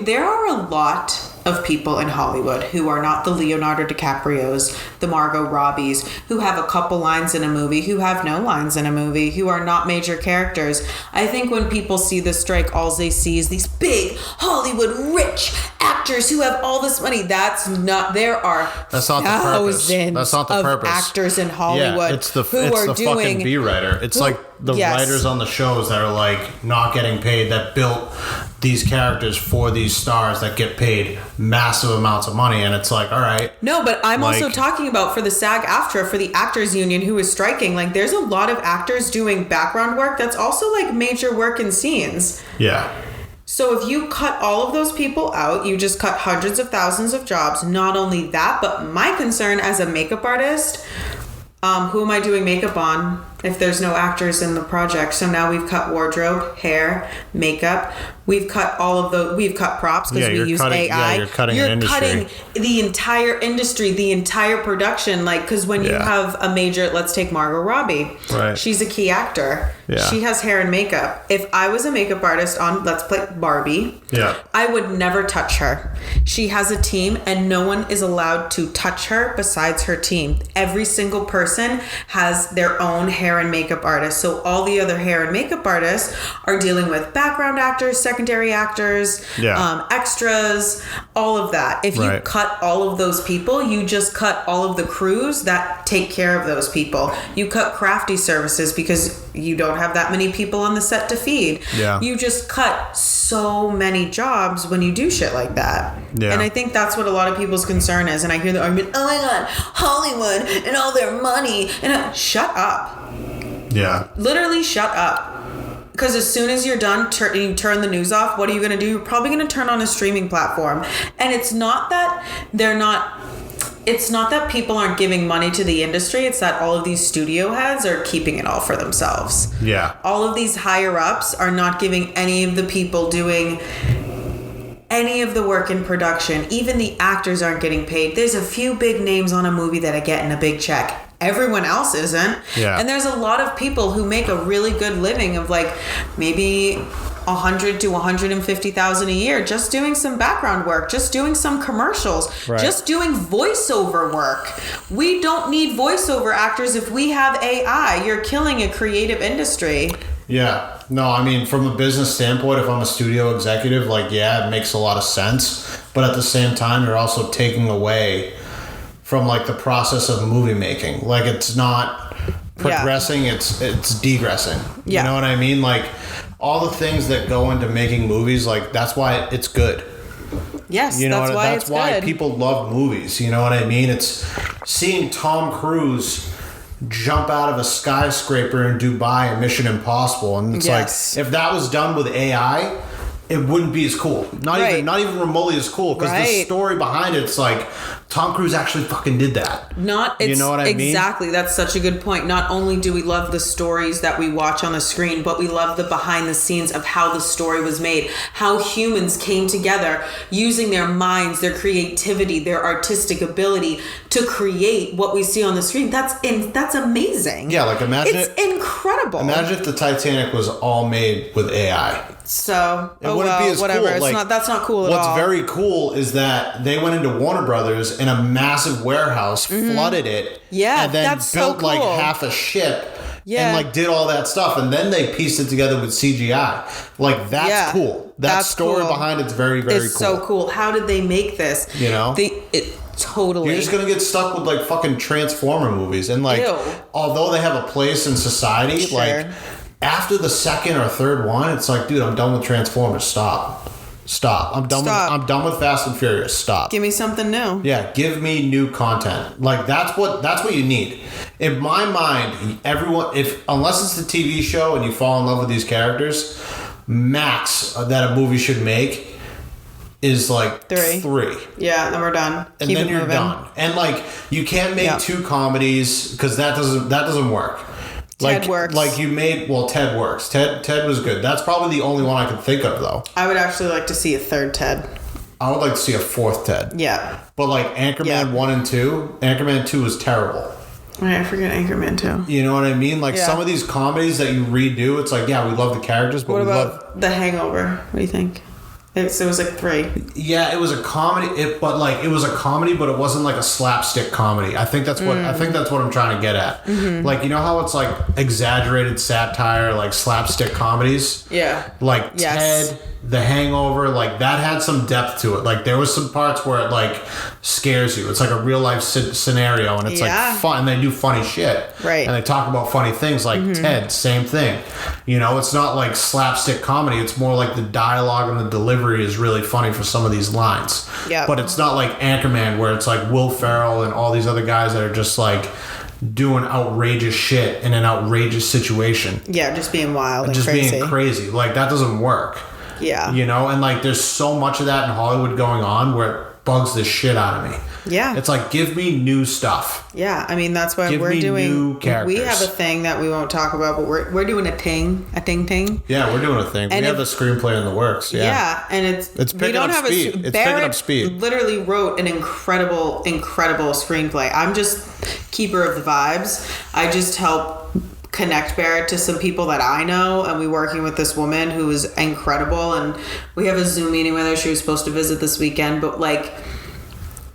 there are a lot of people in Hollywood who are not the Leonardo DiCaprios, the Margot Robbies, who have a couple lines in a movie, who have no lines in a movie, who are not major characters. I think when people see the strike, all they see is these big Hollywood rich actors who have all this money. That's not the purpose. That's not the purpose. Actors in Hollywood it's the fucking B writer. It's like the writers on the shows that are like not getting paid, that built these characters for these stars that get paid massive amounts of money, and it's like, all right. No, but I'm also talking about for the SAG-AFTRA, for the actors union who is striking. Like, there's a lot of actors doing background work that's also like major work in scenes. Yeah. So if you cut all of those people out, you just cut hundreds of thousands of jobs. Not only that, but my concern as a makeup artist, who am I doing makeup on if there's no actors in the project? So now we've cut wardrobe, hair, makeup. We've cut we've cut props because we use AI. Yeah, you're cutting the entire industry, the entire production. Like, because when you have a major, let's take Margot Robbie. Right. She's a key actor. Yeah. She has hair and makeup. If I was a makeup artist on, let's play Barbie, I would never touch her. She has a team, and no one is allowed to touch her besides her team. Every single person has their own hair and makeup artist. So all the other hair and makeup artists are dealing with background actors, secondary actors, extras, all of that. If you cut all of those people, you just cut all of the crews that take care of those people. You cut crafty services because you don't have that many people on the set to feed. Yeah. You just cut so many jobs when you do shit like that. Yeah. And I think that's what a lot of people's concern is. And I hear the argument, oh my God, Hollywood and all their money. And shut up. Yeah. Literally shut up. Because as soon as you're done, you turn the news off, what are you going to do? You're probably going to turn on a streaming platform. And it's not that people aren't giving money to the industry. It's that all of these studio heads are keeping it all for themselves. Yeah. All of these higher ups are not giving any of the people doing any of the work in production. Even the actors aren't getting paid. There's a few big names on a movie that are getting a big check. Everyone else isn't. Yeah. And there's a lot of people who make a really good living of, like, maybe 100 to 150,000 a year just doing some background work, just doing some commercials, just doing voiceover work. We don't need voiceover actors if we have AI. You're killing a creative industry. Yeah. No, I mean, from a business standpoint, if I'm a studio executive, like, yeah, it makes a lot of sense. But at the same time, you're also taking away from, like, the process of movie making. Like, it's not progressing, it's degressing. You know what I mean? Like, all the things that go into making movies, like, that's why it's good. Yes, you know that's why it's why good. People love movies. You know what I mean? It's seeing Tom Cruise jump out of a skyscraper in Dubai in Mission Impossible, and it's like, if that was done with AI, it wouldn't be as cool. Not even remotely as cool, because the story behind it's like Tom Cruise actually fucking did that. You know what I mean? Exactly. That's such a good point. Not only do we love the stories that we watch on the screen, but we love the behind the scenes of how the story was made, how humans came together using their minds, their creativity, their artistic ability to create what we see on the screen. That's amazing. Yeah, like imagine it's incredible. Imagine if the Titanic was all made with AI. So it wouldn't be as whatever. cool. It's that's not cool at all. What's very cool is that they went into Warner Brothers in a massive warehouse, flooded it, and then built like half a ship, and like did all that stuff, and then they pieced it together with CGI. Like that's cool. That story behind it's very, very it's cool. So cool. How did they make this? You know, totally. You're just gonna get stuck with like fucking Transformer movies, and like although they have a place in society, like. After the second or third one, it's like, dude, I'm done with Transformers. Stop. I'm done with Fast and Furious. Stop. Give me something new. Yeah, give me new content. Like that's what you need. In my mind, unless it's a TV show and you fall in love with these characters, max that a movie should make is like 3. Yeah, then we're done. And then you're done. And like you can't make 2 comedies because that doesn't work. Ted works. Like you made, Ted works. Ted was good. That's probably the only one I can think of, though. I would actually like to see a third Ted. I would like to see a 4th Ted. Yeah. But like Anchorman 1 and 2, Anchorman 2 was terrible. I forget Anchorman 2. You know what I mean? Like some of these comedies that you redo, it's like, we love the characters, but what about The Hangover? What do you think? It was like 3. Yeah, it was a comedy. It was a comedy, but it wasn't like a slapstick comedy. I think that's what I'm trying to get at. Mm-hmm. Like, you know how it's like exaggerated satire, like slapstick comedies. Yeah. Like Ted, The Hangover, like that had some depth to it. Like there was some parts where it like scares you. It's like a real life scenario, and it's like fun. And they do funny shit, right? And they talk about funny things. Like Ted, same thing. You know, it's not like slapstick comedy. It's more like the dialogue and the delivery is really funny for some of these lines. Yeah. But it's not like Anchorman where it's like Will Ferrell and all these other guys that are just like doing outrageous shit in an outrageous situation. Yeah, just being wild and just crazy. being crazy. Like that doesn't work. Yeah. You know, and like there's so much of that in Hollywood going on where it bugs the shit out of me. Yeah. It's like, give me new stuff. Yeah. I mean, that's why we're doing new characters. We have a thing that we won't talk about, but we're doing a ting. Yeah, we're doing a thing. And we have a screenplay in the works. Yeah. Yeah. And it's picking up speed. It's picking up speed. Literally wrote an incredible screenplay. I'm just keeper of the vibes. I just help connect Barrett to some people that I know, and we're working with this woman who is incredible, and we have a Zoom meeting with her. She was supposed to visit this weekend, but like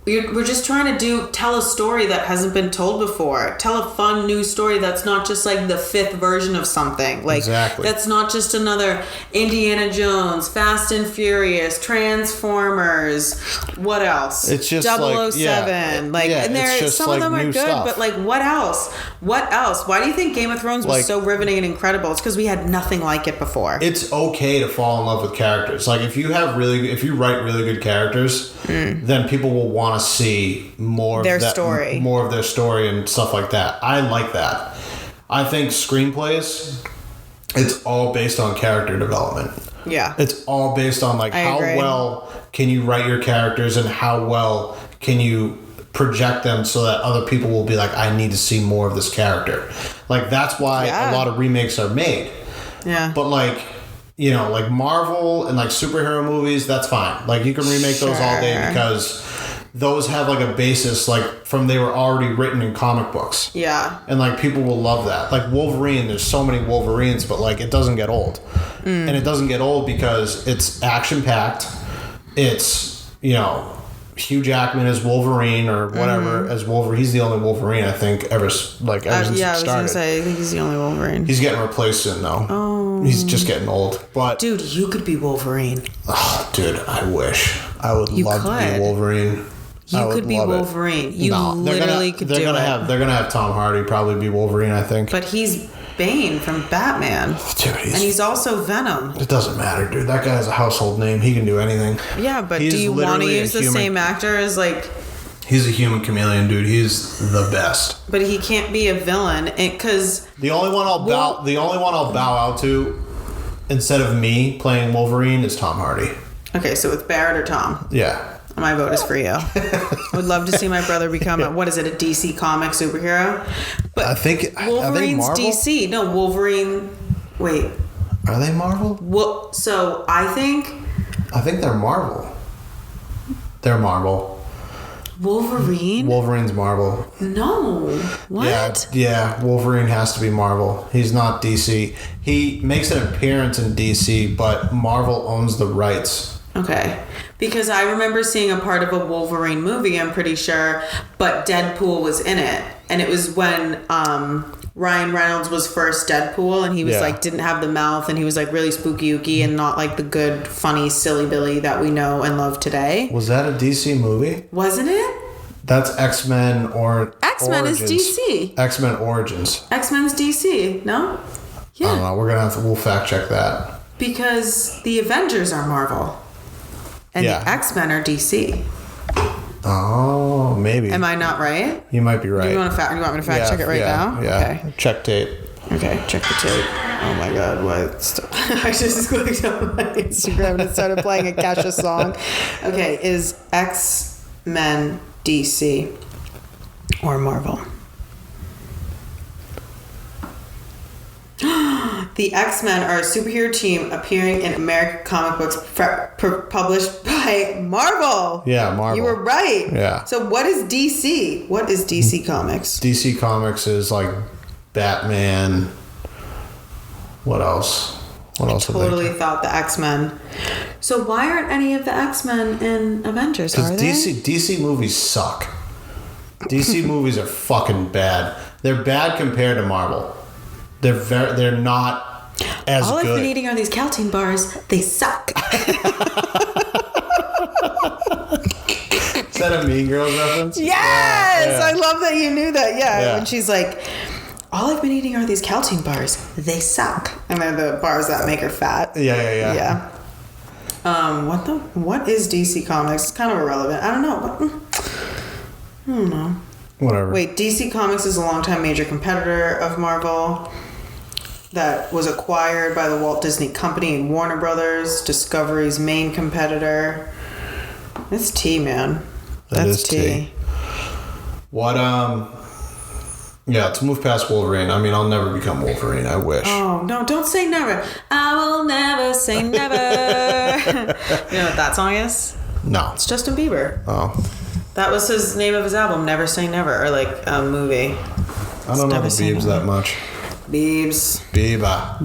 we're just trying to tell a story that hasn't been told before. Tell a fun new story that's not just like the 5th version of something. Like that's not just another Indiana Jones, Fast and Furious, Transformers. What else? It's just 007. And there some of them are good, stuff. but like what else? What else? Why do you think Game of Thrones was so riveting and incredible? It's because we had nothing like it before. It's okay to fall in love with characters. Like if you write really good characters, then people will want to see more of their story and stuff like that. I like that. I think screenplays, it's all based on character development. Yeah. It's all based on like how well can you write your characters and how well can you project them so that other people will be like, I need to see more of this character. Like that's why a lot of remakes are made. Yeah. But like, you know, like Marvel and like superhero movies, that's fine. Like you can remake those all day because those have like a basis like from they were already written in comic books. Yeah. And like people will love that. Like Wolverine, there's so many Wolverines, but like it doesn't get old. And it doesn't get old because it's action packed. It's, you know, Hugh Jackman as Wolverine or whatever as Wolverine. He's the only Wolverine I think ever since it started. I was gonna say I think he's the only Wolverine. He's getting replaced soon though. Oh, he's just getting old. But dude, you could be Wolverine. Oh, dude, I wish I would love to be Wolverine. You could be Wolverine. Literally could do it. They're gonna have Tom Hardy probably be Wolverine, I think. But he's Bane from Batman. Dude, he's also Venom. It doesn't matter, dude. That guy has a household name. He can do anything. Yeah, but do you want to use the same actor as like... He's a human chameleon, dude. He's the best. But he can't be a villain because... The only one I'll bow out to instead of me playing Wolverine is Tom Hardy. Okay, so it's Barrett or Tom? Yeah. My vote is for you. I would love to see my brother become a DC comic superhero. But I think Wolverine's are they Marvel? DC. No, Wolverine. Wait. Are they Marvel? Well, so I think they're Marvel. They're Marvel. Wolverine's Marvel. No. What? Yeah, Wolverine has to be Marvel. He's not DC. He makes an appearance in DC, but Marvel owns the rights. Okay. Because I remember seeing a part of a Wolverine movie, I'm pretty sure, but Deadpool was in it. And it was when Ryan Reynolds was first Deadpool, and he was like, didn't have the mouth, and he was like really spooky-ooky and not like the good, funny, silly Billy that we know and love today. Was that a DC movie? Wasn't it? That's X-Men or X-Men Origins. is DC. X-Men Origins. X-Men's DC, no? Yeah. I don't know. We'll fact check that. Because the Avengers are Marvel. And the X-Men are DC. Oh, maybe. Am I not right? You might be right. You want me to fact check it right now? Yeah. Okay. Check tape. Okay, check the tape. Oh my god, what? I just clicked on my Instagram and it started playing a Kesha song. Okay, is X-Men DC or Marvel? The X-Men are a superhero team appearing in American comic books published by Marvel. Yeah, Marvel. You were right. Yeah. So what is DC? What is DC Comics? DC Comics is like Batman. What else? What else? Totally thought the X-Men. So why aren't any of the X-Men in Avengers? Are they? DC movies suck. DC movies are fucking bad. They're bad compared to Marvel. They're not as good. All I've been eating are these Caltine bars. They suck. Is that a Mean Girls reference? Yes! Yeah. I love that you knew that. Yeah. When she's like, all I've been eating are these Caltine bars. They suck. And they're the bars that make her fat. Yeah. What is DC Comics? It's kind of irrelevant. I don't know. Whatever. Wait, DC Comics is a longtime major competitor of Marvel that was acquired by the Walt Disney Company and Warner Brothers, Discovery's main competitor. That's T, man. That's T. What, let's move past Wolverine. I mean, I'll never become Wolverine. I wish. Oh, no, don't say never. I will never say never. You know what that song is? No. It's Justin Bieber. Oh. That was his name of his album, Never Say Never, or like a movie. I don't know the Biebs that much. Biebs. Bieba.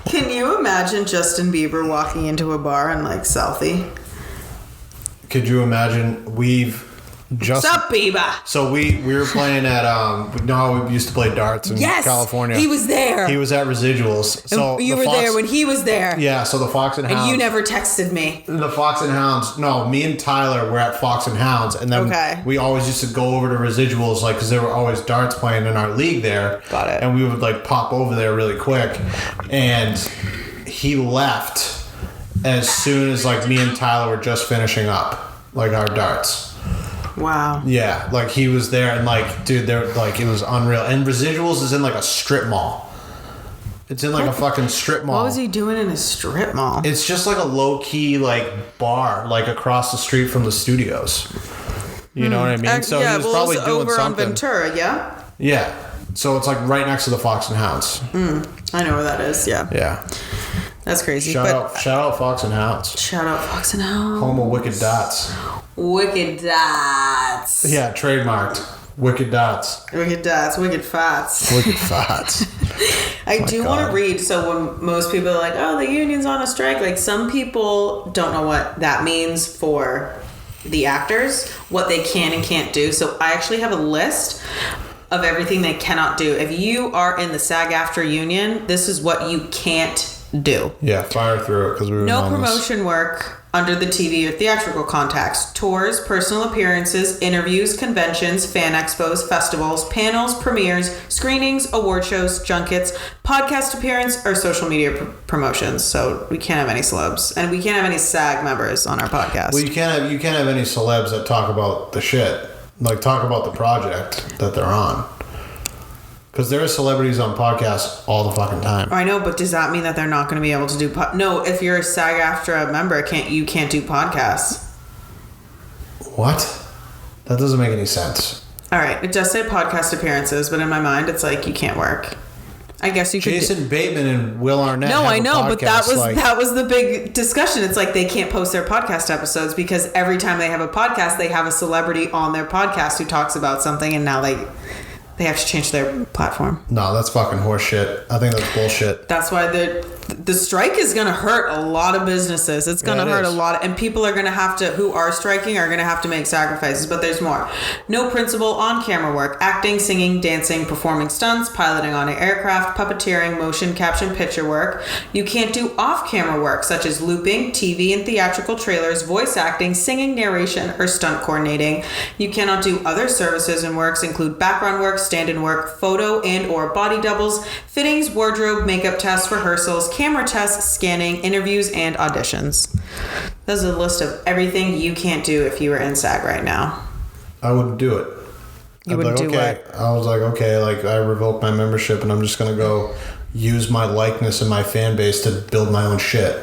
Can you imagine Justin Bieber walking into a bar and like selfie? Could you imagine What's up, Bieber? So we were playing at we used to play darts in California. He was there. He was at Residuals. So you were there when he was there. Yeah, so the Fox and Hounds. And you never texted me. The Fox and Hounds. No, me and Tyler were at Fox and Hounds, and then we always used to go over to Residuals, like, because there were always darts playing in our league there. Got it. And we would like pop over there really quick, and he left as soon as like me and Tyler were just finishing up like our darts. Wow. Yeah, like he was there, and like, dude, there, like, it was unreal. And Residuals is in like a strip mall. It's in like a fucking strip mall. What was he doing in a strip mall? It's just like a low key like bar, like across the street from the studios. You know what I mean? So he was probably doing over something. On Ventura, yeah. Yeah. So it's like right next to the Fox and Hounds. I know where that is. Yeah. Yeah. That's crazy. Shout out Fox and Hounds. Shout out Fox and Hounds. Home of Wicked Dots. Wicked Dots. Yeah, trademarked. Wicked Dots. Wicked Dots. Wicked Fats. Wicked Fats. I do want to read. So when most people are like, oh, the union's on a strike, like some people don't know what that means for the actors, what they can and can't do. So I actually have a list of everything they cannot do. If you are in the SAG-AFTRA union, this is what you can't do. Yeah, fire through it because we were no promotion work under the TV or theatrical contacts, tours, personal appearances, interviews, conventions, fan expos, festivals, panels, premieres, screenings, award shows, junkets, podcast appearance, or social media promotions. So we can't have any celebs, and we can't have any SAG members on our podcast. Well, you can't have any celebs that talk about the shit, like talk about the project that they're on. Because there are celebrities on podcasts all the fucking time. I know, but does that mean that they're not going to be able to do... No, if you're a SAG-AFTRA member, you can't do podcasts. What? That doesn't make any sense. All right, it does say podcast appearances, but in my mind, it's like you can't work. I guess you could... Jason Bateman and Will Arnett. No, I know, but that like, was the big discussion. It's like they can't post their podcast episodes because every time they have a podcast, they have a celebrity on their podcast who talks about something, and now they have to change their platform. No, that's fucking horseshit. I think that's bullshit. That's why the strike is going to hurt a lot of businesses. It's going to hurt a lot. And people are going to have to, who are striking, are going to have to make sacrifices. But there's more. No principal on-camera work. Acting, singing, dancing, performing stunts, piloting on an aircraft, puppeteering, motion caption picture work. You can't do off-camera work, such as looping, TV and theatrical trailers, voice acting, singing, narration, or stunt coordinating. You cannot do other services and works include background work, stand-in work, photo and or body doubles, fittings, wardrobe, makeup tests, rehearsals, camera tests, scanning, interviews, and auditions. There's a list of everything you can't do if you were in SAG right now. I wouldn't do it. You wouldn't do what? I was like, okay, like I revoked my membership and I'm just going to go use my likeness and my fan base to build my own shit.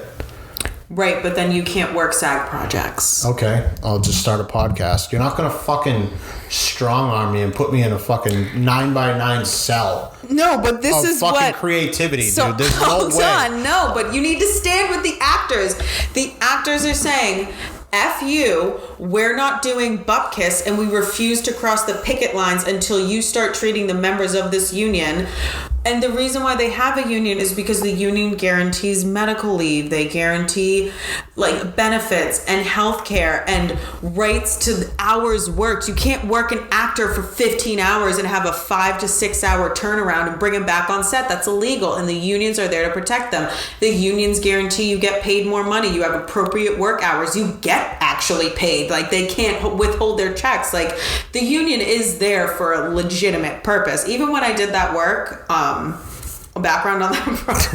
Right, but then you can't work SAG projects. Okay, I'll just start a podcast. You're not going to fucking strong arm me and put me in a fucking 9x9 cell. No, but this is fucking what... creativity, dude. There's no way. Hold on, no, but you need to stand with the actors. The actors are saying... F you, we're not doing butt kiss and we refuse to cross the picket lines until you start treating the members of this union. And the reason why they have a union is because the union guarantees medical leave. They guarantee like benefits and health care and rights to hours worked. You can't work an actor for 15 hours and have a 5 to 6 hour turnaround and bring him back on set. That's illegal. And the unions are there to protect them. The unions guarantee you get paid more money. You have appropriate work hours. You get actually paid. Like they can't withhold their checks. Like the union is there for a legitimate purpose. Even when I did that work, a background on that project.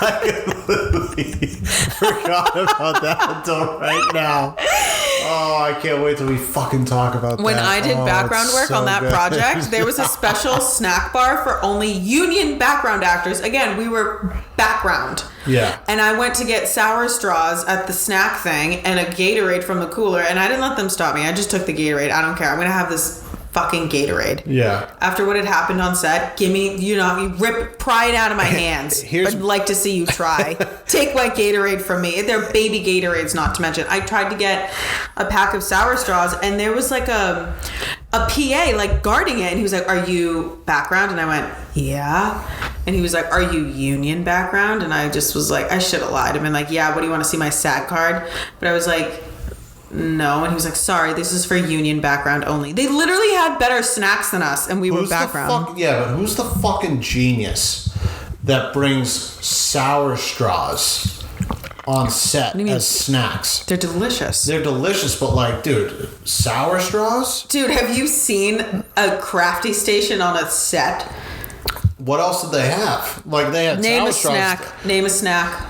I completely forgot about that until right now. Oh, I can't wait till we fucking talk about that. When I did background work so on that good. project, there was a special snack bar for only union background actors. Again, we were background. Yeah. And I went to get sour straws at the snack thing and a Gatorade from the cooler, and I didn't let them stop me. I just took the Gatorade. I don't care. I'm going to have this fucking Gatorade. Yeah. After what had happened on set, give me, you pry it out of my hands. I'd like to see you try. Take my Gatorade from me. They're baby Gatorades, not to mention. I tried to get a pack of sour straws, and there was like a PA like guarding it, and he was like, "Are you background?" And I went, "Yeah." And he was like, "Are you union background?" And I just was like, I should have lied. I've been like, "Yeah, what do you want to see my SAG card?" But I was like, no. And he was like, "Sorry, this is for union background only." They literally had better snacks than us, and we were background. But who's the fucking genius that brings sour straws on set as snacks? They're delicious. They're delicious, but like, dude, sour straws? Dude, have you seen a crafty station on a set? What else did they have? Like, they had sour straws. Name a snack.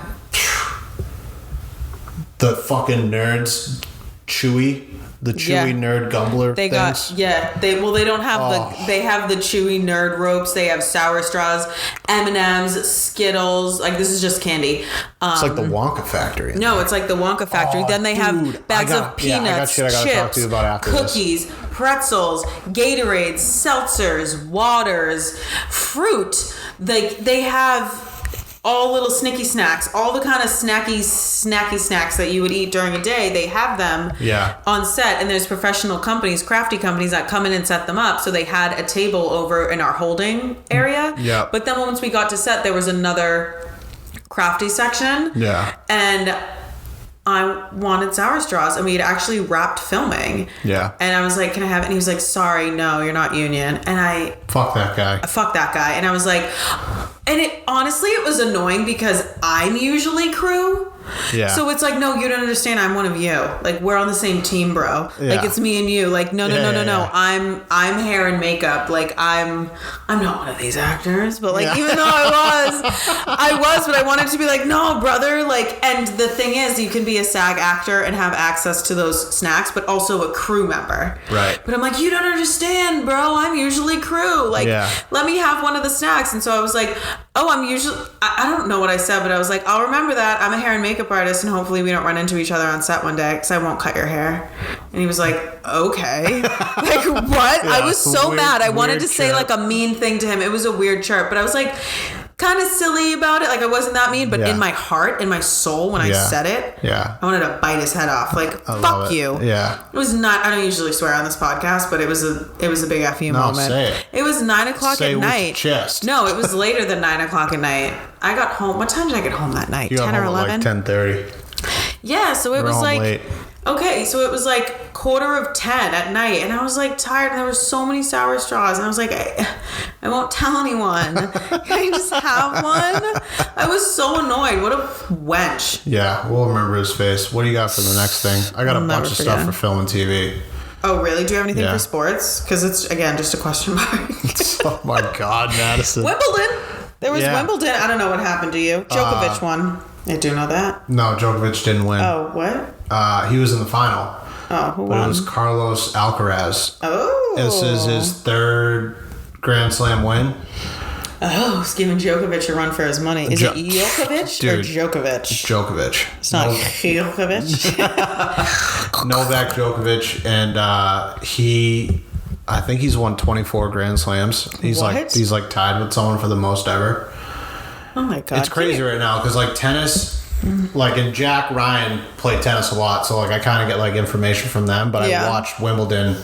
The fucking nerds Chewy. The Chewy Nerd Gumbler They things. they don't have they have the Chewy Nerd ropes. They have Sour Straws, M&Ms, Skittles. Like, this is just candy. It's like the Wonka factory. No, it's like the Wonka factory. Then they have bags of peanuts, I gotta talk to you about after cookies, pretzels, Gatorades, seltzers, waters, fruit. They have all little snicky snacks, all the kind of snacky snacks that you would eat during a day. They have them on set, and there's professional companies, crafty companies that come in and set them up. So they had a table over in our holding area. Yeah. But then once we got to set, there was another crafty section. Yeah. And I wanted Sour Straws, and we had actually wrapped filming. Yeah. And I was like, can I have it? And he was like, sorry, no, you're not union. And I... Fuck that guy. And I was like... And it was annoying because I'm usually crew. Yeah. So it's like, no, you don't understand. I'm one of you. Like, we're on the same team, bro. Yeah. Like, it's me and you. Like, no. I'm hair and makeup. Like, I'm not one of these actors. But like, even though I was, but I wanted to be like, no, brother. Like, and the thing is, you can be a SAG actor and have access to those snacks, but also a crew member. Right. But I'm like, you don't understand, bro. I'm usually crew. Like, let me have one of the snacks. And so I was like, I don't know what I said, but I was like, I'll remember that. I'm a hair and makeup artist, and hopefully we don't run into each other on set one day because I won't cut your hair. And he was like, okay. Like, what? I was so mad. I wanted to say like a mean thing to him. It was a weird chirp, but I was like kind of silly about it. Like, I wasn't that mean, but in my heart, in my soul, when I said it, I wanted to bite his head off. Like, fuck you. Yeah. It was not, I don't usually swear on this podcast, but it was a big FU moment. Say it. It was 9 o'clock at night. With your chest. No, it was later than 9 o'clock at night. I got home. What time did I get home that night? 10 or 11? Like 10:30. Yeah, so it was like late. Okay, so it was like 9:45 at night, and I was like tired, and there were so many Sour Straws, and I was like, I won't tell anyone. Can I just have one? I was so annoyed. What a wench. Yeah, we'll remember his face. What do you got for the next thing? I got a bunch of stuff for film and TV. Oh, really? Do you have anything for sports? Because it's, again, just a question mark. Oh, my God, Madison. Wimbledon. There was Wimbledon. I don't know what happened to you. Djokovic won. I do know that. No, Djokovic didn't win. Oh, what? He was in the final. Oh, who won? But it was Carlos Alcaraz. Oh. This is his third Grand Slam win. Oh, he's giving Djokovic a run for his money. Is it Djokovic or Djokovic? Djokovic. It's not Djokovic. Novak Djokovic, and I think he's won 24 Grand Slams. He's like tied with someone for the most ever. Oh my God. It's crazy right now because like tennis, like, and Jack Ryan played tennis a lot, so like I kind of get like information from them, but I watched Wimbledon,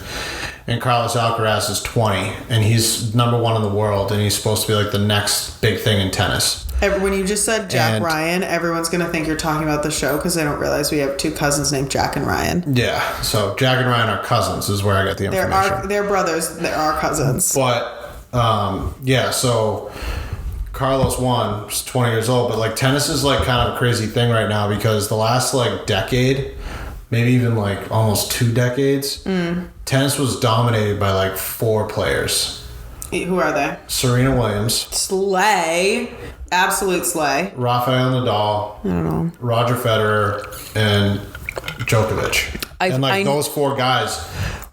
and Carlos Alcaraz is 20 and he's number 1 in the world, and he's supposed to be like the next big thing in tennis. When you just said Jack Ryan, everyone's going to think you're talking about the show because they don't realize we have 2 cousins named Jack and Ryan. Yeah, so Jack and Ryan are cousins is where I got the information. They're brothers. They're our cousins. But, so Carlos won, he's 20 years old, but like tennis is like kind of a crazy thing right now because the last like decade, maybe even like almost 2 decades, tennis was dominated by like 4 players. Who are they? Serena Williams. Slay. Absolute slay. Rafael Nadal. I don't know. Roger Federer and Djokovic. Those 4 guys.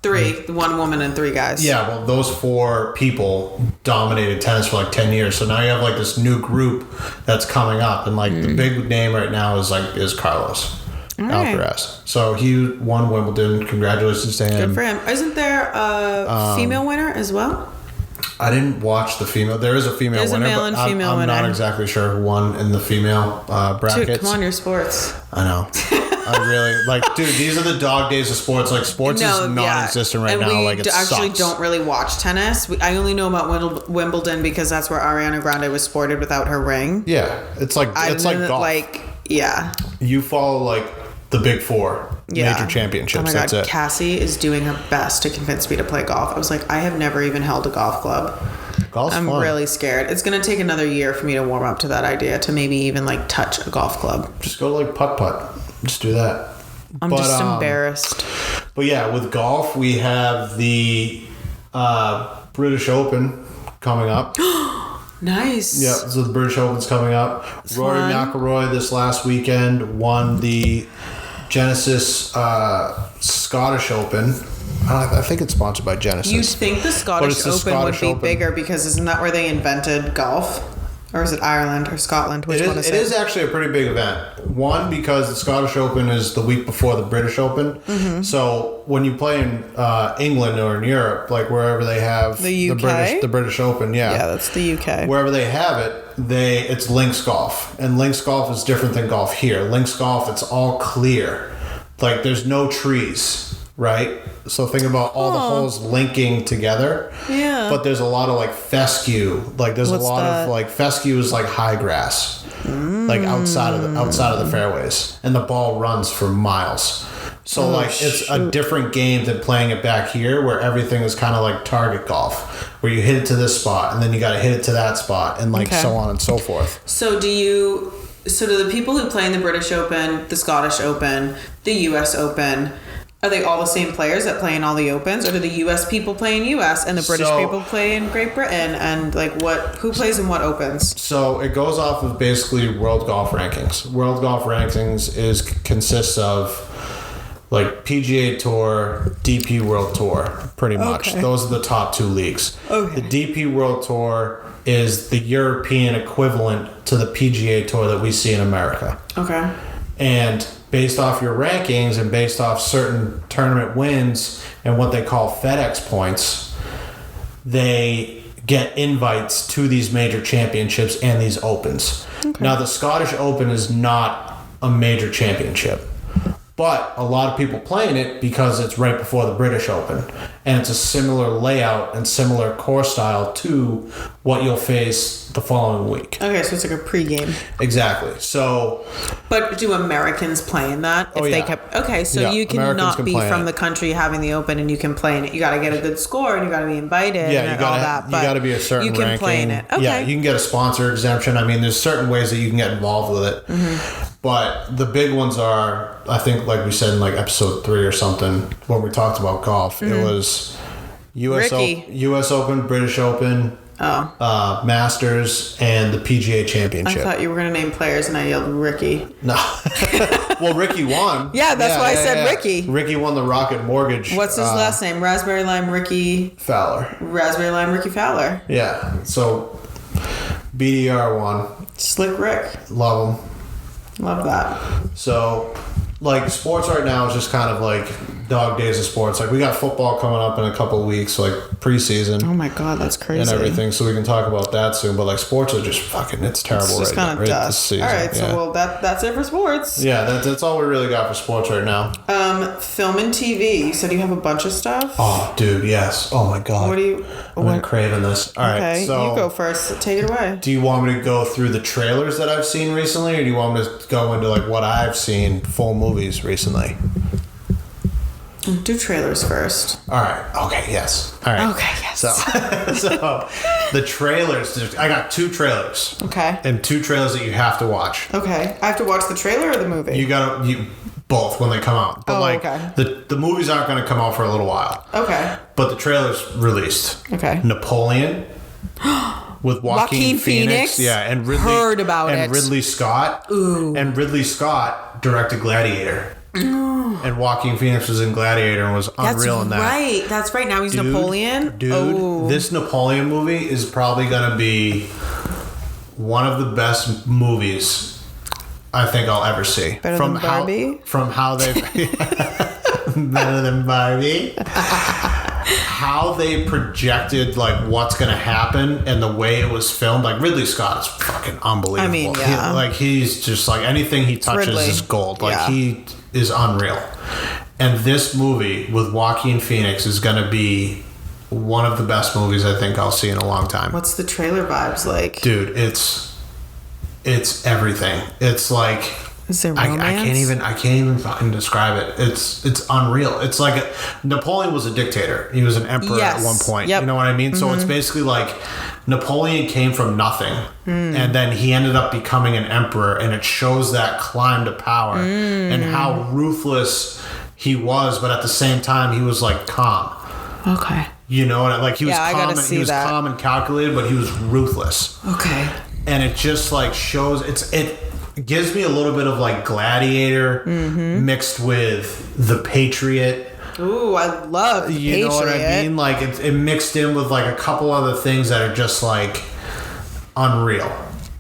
3. 1 woman and 3 guys. Yeah, well, those 4 people dominated tennis for like 10 years. So now you have like this new group that's coming up. And like the big name right now is Carlos Alcaraz. So he won Wimbledon. Congratulations to him. Good for him. Isn't there a female winner as well? I didn't watch the female. There is a female winner. There's a male and female winner. I'm not exactly sure who won in the female brackets. Dude, come on, your sports. I know. I really dude. These are the dog days of sports. Like sports is non-existent right now. Like it actually sucks. Don't really watch tennis. I only know about Wimbledon because that's where Ariana Grande was sported without her ring. Yeah, it's like golf. You follow like the big 4 major championships. Oh my that's God, it. Cassie is doing her best to convince me to play golf. I was like, I have never even held a golf club. Golf's I'm fun. really scared. It's going to take another year for me to warm up to that idea to maybe even like touch a golf club. Just go to like putt. Just do that. I'm just embarrassed. But yeah, with golf, we have the British Open coming up. Nice. Yeah, so the British Open's coming up. Rory McIlroy this last weekend won the Genesis Scottish Open. I think it's sponsored by Genesis. You'd think the Scottish Open would be bigger because isn't that where they invented golf? Or is it Ireland or Scotland? Which one is it? It is actually a pretty big event. One, because the Scottish Open is the week before the British Open. Mm-hmm. So when you play in England or in Europe, like wherever they have the UK? the British Open, yeah, that's the UK. Wherever they have it, it's links golf, and links golf is different than golf here. Links golf, it's all clear, like there's no trees. Right? So think about all the holes linking together. Yeah. But there's a lot of like fescue. Like there's What's a lot that? of like fescue is like high grass. Like outside of the fairways. And the ball runs for miles. So it's a different game than playing it back here where everything is kind of like target golf. Where you hit it to this spot and then you gotta hit it to that spot and so on and so forth. So do the people who play in the British Open, the Scottish Open, the US Open, are they all the same players that play in all the Opens, or do the U.S. people play in U.S. and the British people play in Great Britain? And who plays in what Opens? So it goes off of basically world golf rankings. World golf rankings consists of like PGA Tour, DP World Tour, pretty much. Okay. Those are the top two leagues. Okay. The DP World Tour is the European equivalent to the PGA Tour that we see in America. Okay. And based off your rankings and based off certain tournament wins and what they call FedEx points, they get invites to these major championships and these Opens. Okay. Now, the Scottish Open is not a major championship, but a lot of people play in it because it's right before the British Open, and it's a similar layout and similar course style to what you'll face the following week. Okay, so it's like a pregame. Exactly. So, but do Americans play in that? You cannot be from the country having the Open and you can play in it. You got to get a good score and you got to be invited. Yeah, and all that. But you got to be a certain ranking. You can play in it. Okay. Yeah, you can get a sponsor exemption. I mean, there's certain ways that you can get involved with it. Mm-hmm. But the big ones are, I think, like we said in like episode 3 or something, when we talked about golf, it was US Open, British Open, Masters, and the PGA Championship. I thought you were going to name players and I yelled Ricky. No. Well, Ricky won. Yeah, that's why I said Ricky. Ricky won the Rocket Mortgage. What's his last name? Raspberry Lime Ricky Fowler. Raspberry Lime Ricky Fowler. Yeah. So BDR won. Slick Rick. Love him. Love that. So, like, sports right now is just kind of like dog days of sports. Like, we got football coming up in a couple of weeks, like preseason. Oh my God, that's crazy. And everything, so we can talk about that soon. But like, sports are just fucking, it's terrible. It's just kind of dust. This season. All right, so that's it for sports. Yeah, that's all we really got for sports right now. Film and TV. You said you have a bunch of stuff. Oh, dude, yes. Oh my God. I've been craving this. All right, so you go first. Take it away. Do you want me to go through the trailers that I've seen recently, or do you want me to go into like what I've seen full movies recently? Do trailers first. All right. Okay. Yes. All right. Okay. Yes. So the trailers. I got 2 trailers. Okay. And 2 trailers that you have to watch. Okay. I have to watch the trailer or the movie. You both when they come out. But the movies aren't going to come out for a little while. Okay. But the trailer's released. Okay. Napoleon. With Joaquin Phoenix. Yeah, and Ridley. Heard about it. And Ridley Scott. Ooh. And Ridley Scott directed Gladiator. And Joaquin Phoenix was in Gladiator and was unreal in that. That's right. Now he's Napoleon. Dude, this Napoleon movie is probably going to be one of the best movies I think I'll ever see. Better than Barbie? From how they... Better than Barbie? How they projected like what's going to happen and the way it was filmed. Like, Ridley Scott is fucking unbelievable. I mean, yeah. He's just like, anything he touches is gold. He is unreal. And this movie with Joaquin Phoenix is going to be one of the best movies I think I'll see in a long time. What's the trailer vibes like? Dude, it's everything. It's like... Is there romance? I can't even fucking describe it. It's unreal. It's like Napoleon was a dictator. He was an emperor at one point. Yep. You know what I mean? Mm-hmm. So it's basically like Napoleon came from nothing, and then he ended up becoming an emperor, and it shows that climb to power and how ruthless he was, but at the same time he was like calm. Okay. You know, like he was calm. He was calm and calculated, but he was ruthless. Okay. And it just like shows it gives me a little bit of like Gladiator mixed with The Patriot, Ooh, I love the Patriot. You know what I mean? Like it mixed in with like a couple other things that are just like unreal.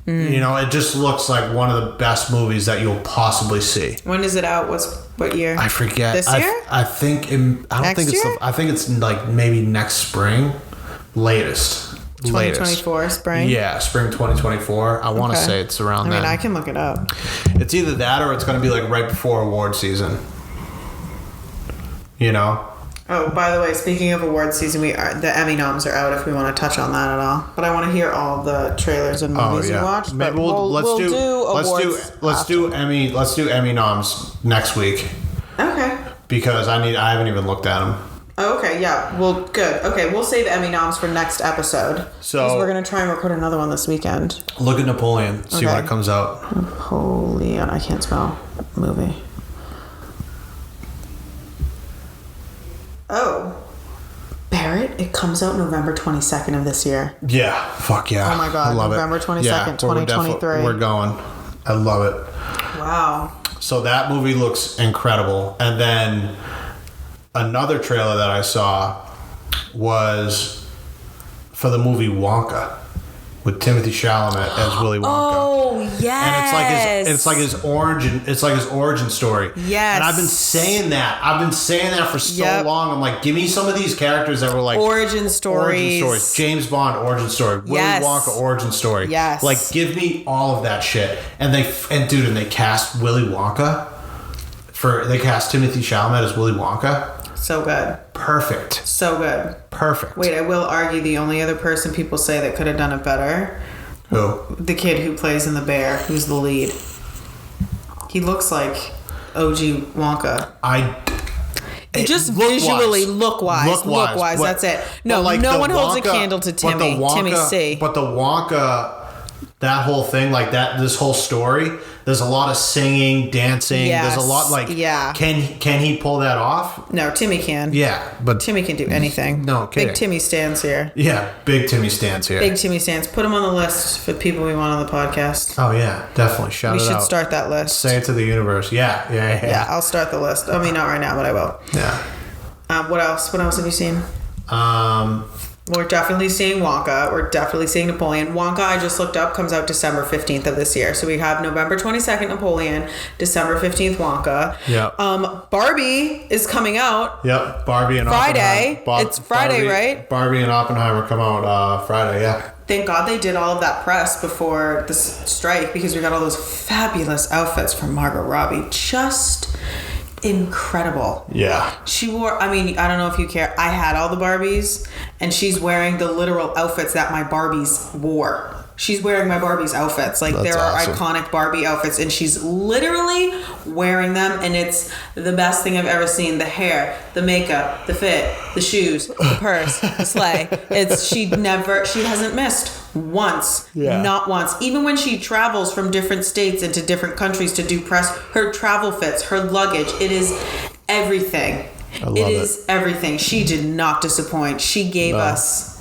You know, it just looks like one of the best movies that you'll possibly see. When is it out? What year? I forget. This year? I think I think it's like maybe next spring, latest. 2024 spring. Yeah, spring 2024. I want to say it's around that. I can look it up. It's either that or it's going to be like right before award season. You know. Oh, by the way, speaking of award season, the Emmy noms are out if we want to touch on that at all. But I want to hear all the trailers and movies you watched. But let's do Emmy noms next week. Okay. Because I haven't even looked at them. Oh, okay, yeah. Well, good. Okay, we'll save Emmy noms for next episode. So we're gonna try and record another one this weekend. Look at Napoleon. See when it comes out. Napoleon. I can't spell movie. Oh, Barrett, it comes out November 22nd of this year. Yeah, fuck yeah. Oh my God, I love November 22nd, 2023. We're going. I love it. Wow. So that movie looks incredible. And then another trailer that I saw was for the movie Wonka with Timothy Chalamet as Willy Wonka. Oh, yes. And it's like his origin story. Yes. And I've been saying that for so long. I'm like, give me some of these characters that were like origin stories. James Bond origin story. Willy Wonka origin story. Yes. Like, give me all of that shit. And they cast Willy Wonka they cast Timothy Chalamet as Willy Wonka. So good. Perfect. So good. Perfect. Wait, I will argue the only other person people say that could have done it better. Who? The kid who plays in The Bear, who's the lead. He looks like OG Wonka. Just visually, look-wise, that's it. No, like no one holds a candle to Timmy. Timmy C. But the Wonka, that whole thing, like that, this whole story, there's a lot of singing, dancing. Yes. There's a lot like, can he pull that off? No, Timmy can. Yeah, but Timmy can do anything. No kidding. Big Timmy stands here. Yeah, big Timmy stands here. Big Timmy stands. Put him on the list for people we want on the podcast. Oh yeah, definitely. Shout it out. We should start that list. Say it to the universe. Yeah. Yeah, I'll start the list. I mean, not right now, but I will. Yeah. What else? What else have you seen? We're definitely seeing Wonka. We're definitely seeing Napoleon. Wonka, I just looked up, comes out December 15th of this year. So we have November 22nd, Napoleon, December 15th, Wonka. Yeah. Barbie is coming out. Yep. Barbie and Friday. Oppenheimer. It's Friday, right? Barbie and Oppenheimer come out Friday, yeah. Thank God they did all of that press before this strike because we got all those fabulous outfits from Margot Robbie. Just incredible. Yeah. She wore, I mean, I don't know if you care. I had all the Barbies and she's wearing the literal outfits that my Barbies wore. She's wearing my Barbie's outfits. Like, there are iconic Barbie outfits and she's literally wearing them, and it's the best thing I've ever seen. The hair, the makeup, the fit, the shoes, the purse, the sleigh. She hasn't missed once. Yeah. Not once. Even when she travels from different states into different countries to do press, her travel fits, her luggage, it is everything. It is everything. She did not disappoint. She gave us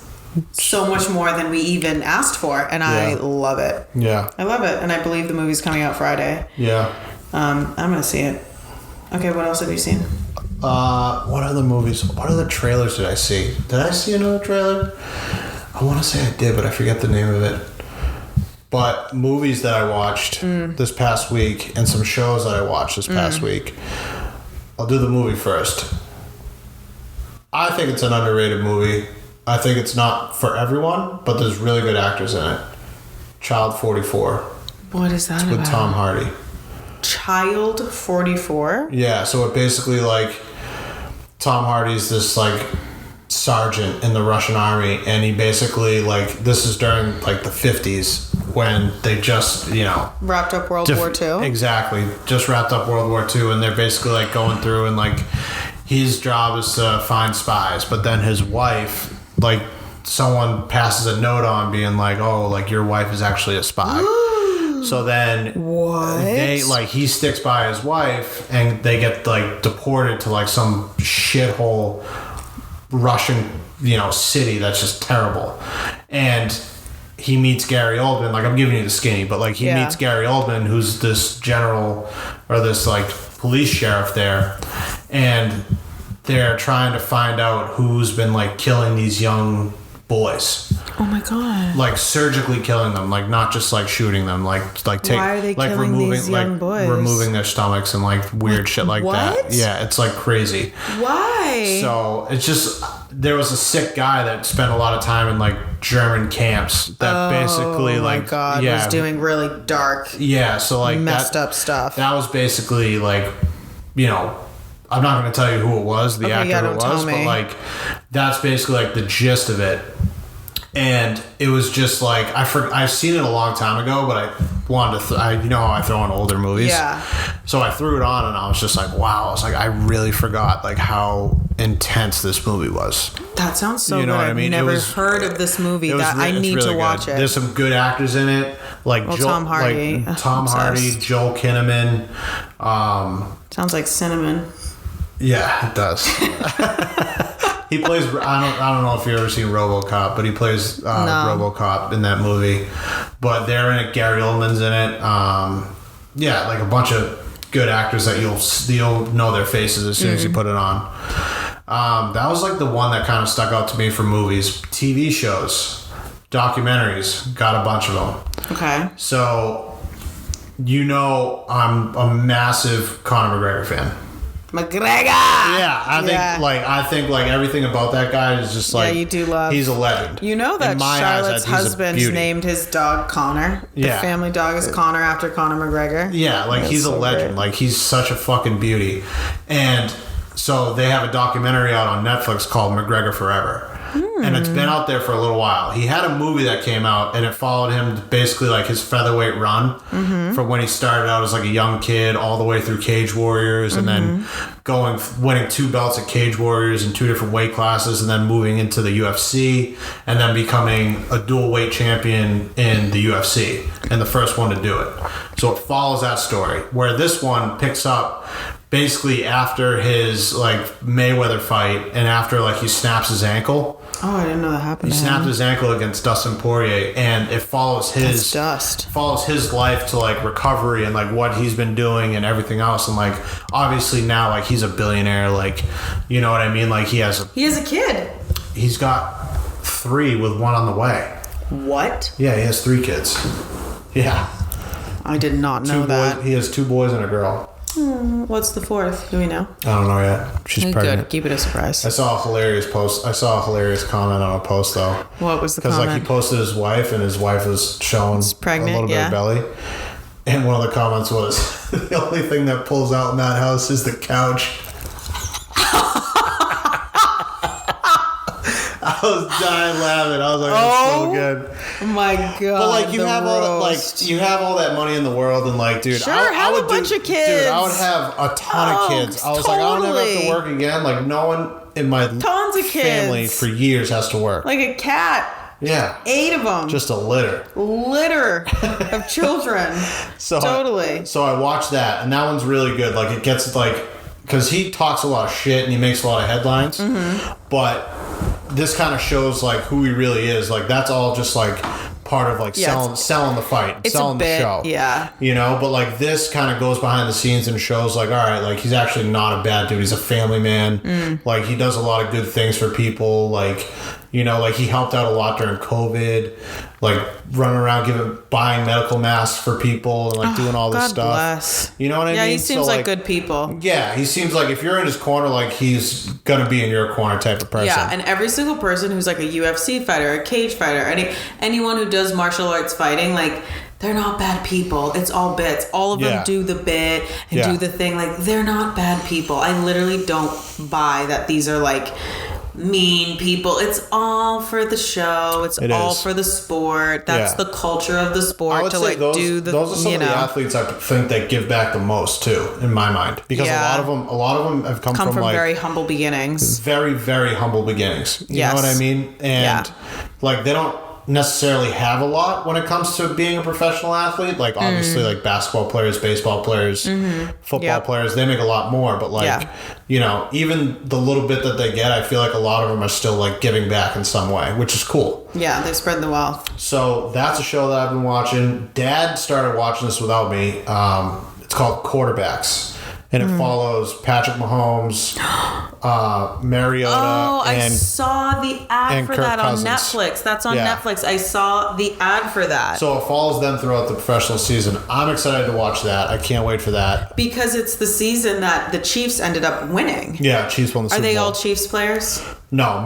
so much more than we even asked for, and I love it. Yeah. I love it, and I believe the movie's coming out Friday. Yeah. I'm gonna see it. Okay, what else have you seen? What other movies? What other trailers did I see? Did I see another trailer? I want to say I did, but I forget the name of it. But movies that I watched this past week and some shows that I watched this past week. I'll do the movie first. I think it's an underrated movie. I think it's not for everyone, but there's really good actors in it. Child 44. What is that It's with about? Tom Hardy. Child 44? Yeah, so it basically, like, Tom Hardy's this, like, sergeant in the Russian army, and he basically, like, this is during, like, the 50s when they just, you know... Wrapped up World War II? Exactly. Just wrapped up World War II, and they're basically, like, going through and, like, his job is to find spies, but then his wife... like, someone passes a note on being like, oh, like, your wife is actually a spy. So then he sticks by his wife and they get, like, deported to, like, some shithole Russian, you know, city that's just terrible. And he meets Gary Oldman. Like, I'm giving you the skinny, but, like, he meets Gary Oldman, who's this general or this, like, police sheriff there. And they're trying to find out who's been like killing these young boys. Oh my god! Like surgically killing them, like not just like shooting them, like take Why are they like killing removing these young boys? removing their stomachs and like weird shit like that. Yeah, it's like crazy. Why? So it's just there was a sick guy that spent a lot of time in like German camps that basically like oh my god, was doing really dark, so like messed up stuff. That was basically like, you know, I'm not going to tell you who it was, the actor it was, but like that's basically like the gist of it. And it was just like I've seen it a long time ago, but I wanted to. You know how I throw in older movies, yeah. So I threw it on, and I was just like, "Wow!" I was like, "I really forgot like how intense this movie was." That sounds so you know good. What I mean? Never heard of this movie. That I need really to watch it. There's some good actors in it, like Tom Hardy, Joel Kinnaman. Sounds like cinnamon. Yeah, it does. He plays. I don't know if you've ever seen RoboCop, but he plays RoboCop in that movie. But they're in it. Gary Oldman's in it. Yeah, like a bunch of good actors that you'll know their faces as soon as you put it on. That was like the one that kind of stuck out to me for movies, TV shows, documentaries. Got a bunch of them. Okay. So, you know, I'm a massive Conor McGregor fan. McGregor. Yeah, I think everything about that guy is just like you do love. He's a legend. You know that Charlotte's husband named his dog Connor. The family dog is Connor after Conor McGregor. Yeah, like he's a legend. Great. Like he's such a fucking beauty. And so they have a documentary out on Netflix called McGregor Forever. And it's been out there for a little while. He had a movie that came out, and it followed him basically like his featherweight run from when he started out as like a young kid all the way through Cage Warriors, and then winning 2 belts at Cage Warriors in 2 different weight classes, and then moving into the UFC, and then becoming a dual weight champion in the UFC, and the first one to do it. So it follows that story, where this one picks up basically after his like Mayweather fight, and after like he snaps his ankle. Oh, I didn't know that happened. He snapped his ankle against Dustin Poirier, and it follows his life to like recovery and like what he's been doing and everything else. And like obviously now like he's a billionaire, like you know what I mean? Like he has a kid. He's got 3 with 1 on the way. What? Yeah, he has 3 kids. Yeah. I did not know that. He has 2 boys and a girl. What's the 4th? Do we know? I don't know yet. She's pregnant. Good. Keep it a surprise. I saw a hilarious comment on a post though. What was the comment? Because like he posted his wife, and his wife was showing a little bit of belly. And one of the comments was, the only thing that pulls out in that house is the couch. I was dying laughing. I was like, that's so good. Oh my god! But like you have all that money in the world, and like, dude, I would have a bunch of kids. Dude, I would have a ton of kids. I was like, I would never have to work again. Like no one in my family for years has to work. Like a cat. Yeah. 8 of them. Just a litter of children. So totally. So I watched that, and that one's really good. Like it gets like, because he talks a lot of shit and he makes a lot of headlines, but this kind of shows like who he really is. Like that's all just like part of like selling the fight, selling the show. Yeah. You know, but like this kind of goes behind the scenes and shows like, all right, like he's actually not a bad dude. He's a family man. Like he does a lot of good things for people. Like, you know, like he helped out a lot during COVID, like running around buying medical masks for people and like doing all this stuff. Bless. You know what I mean? Yeah, he seems like good people. Yeah, he seems like if you're in his corner, like he's gonna be in your corner type of person. Yeah, and every single person who's like a UFC fighter, a cage fighter, anyone who does martial arts fighting, like they're not bad people. It's all bits. All of them do the bit and do the thing. Like they're not bad people. I literally don't buy that these are like mean people. It's all for the show. It's all for the sport. That's the culture of the sport to like do the. Those are some of the athletes I think that give back the most too, in my mind, because a lot of them have come from like very humble beginnings. Very, very humble beginnings. You know what I mean? And like they don't necessarily have a lot when it comes to being a professional athlete. Like obviously like basketball players, baseball players, football players, they make a lot more, but like you know, even the little bit that they get, I feel like a lot of them are still like giving back in some way, which is cool. Yeah, they spread the wealth. So that's a show that I've been watching. Dad started watching this without me. It's called Quarterbacks. and it follows Patrick Mahomes, Mariota, I saw the ad for Kirk that Cousins. on Netflix. That's on Netflix. I saw the ad for that. So it follows them throughout the professional season. I'm excited to watch that. I can't wait for that. Because it's the season that the Chiefs ended up winning. Yeah, Chiefs won the Super Bowl. Are they all Chiefs players? No,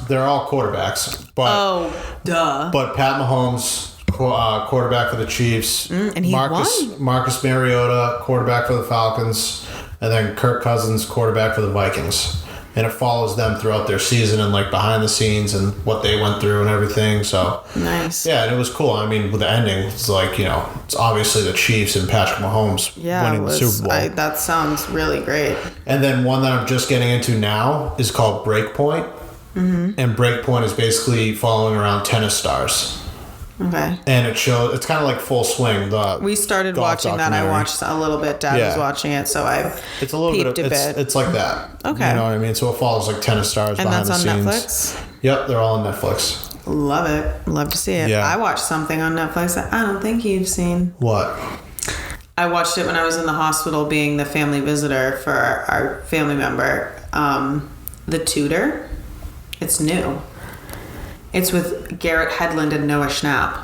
they're all quarterbacks. But, duh. But Pat Mahomes, quarterback for the Chiefs. And he won. Marcus Mariota, quarterback for the Falcons. And then Kirk Cousins, quarterback for the Vikings. And it follows them throughout their season and like behind the scenes and what they went through and everything. So nice. Yeah, and it was cool. I mean, with the ending, it's like, it's obviously the Chiefs and Patrick Mahomes winning the Super Bowl. That sounds really great. And then one that I'm just getting into now is called Breakpoint. Mm-hmm. And Breakpoint is basically following around tennis stars. Okay. And it's kind of like Full Swing. We started watching that. I watched a little bit. Dad was watching it, so it's a little bit. It's like that. Okay. You know what I mean? So it follows like tennis stars behind the scenes. And that's on Netflix? Yep, they're all on Netflix. Love it. Love to see it. Yeah. I watched something on Netflix that I don't think you've seen. What? I watched it when I was in the hospital being the family visitor for our family member. The Tutor. It's new. It's with Garrett Hedlund and Noah Schnapp.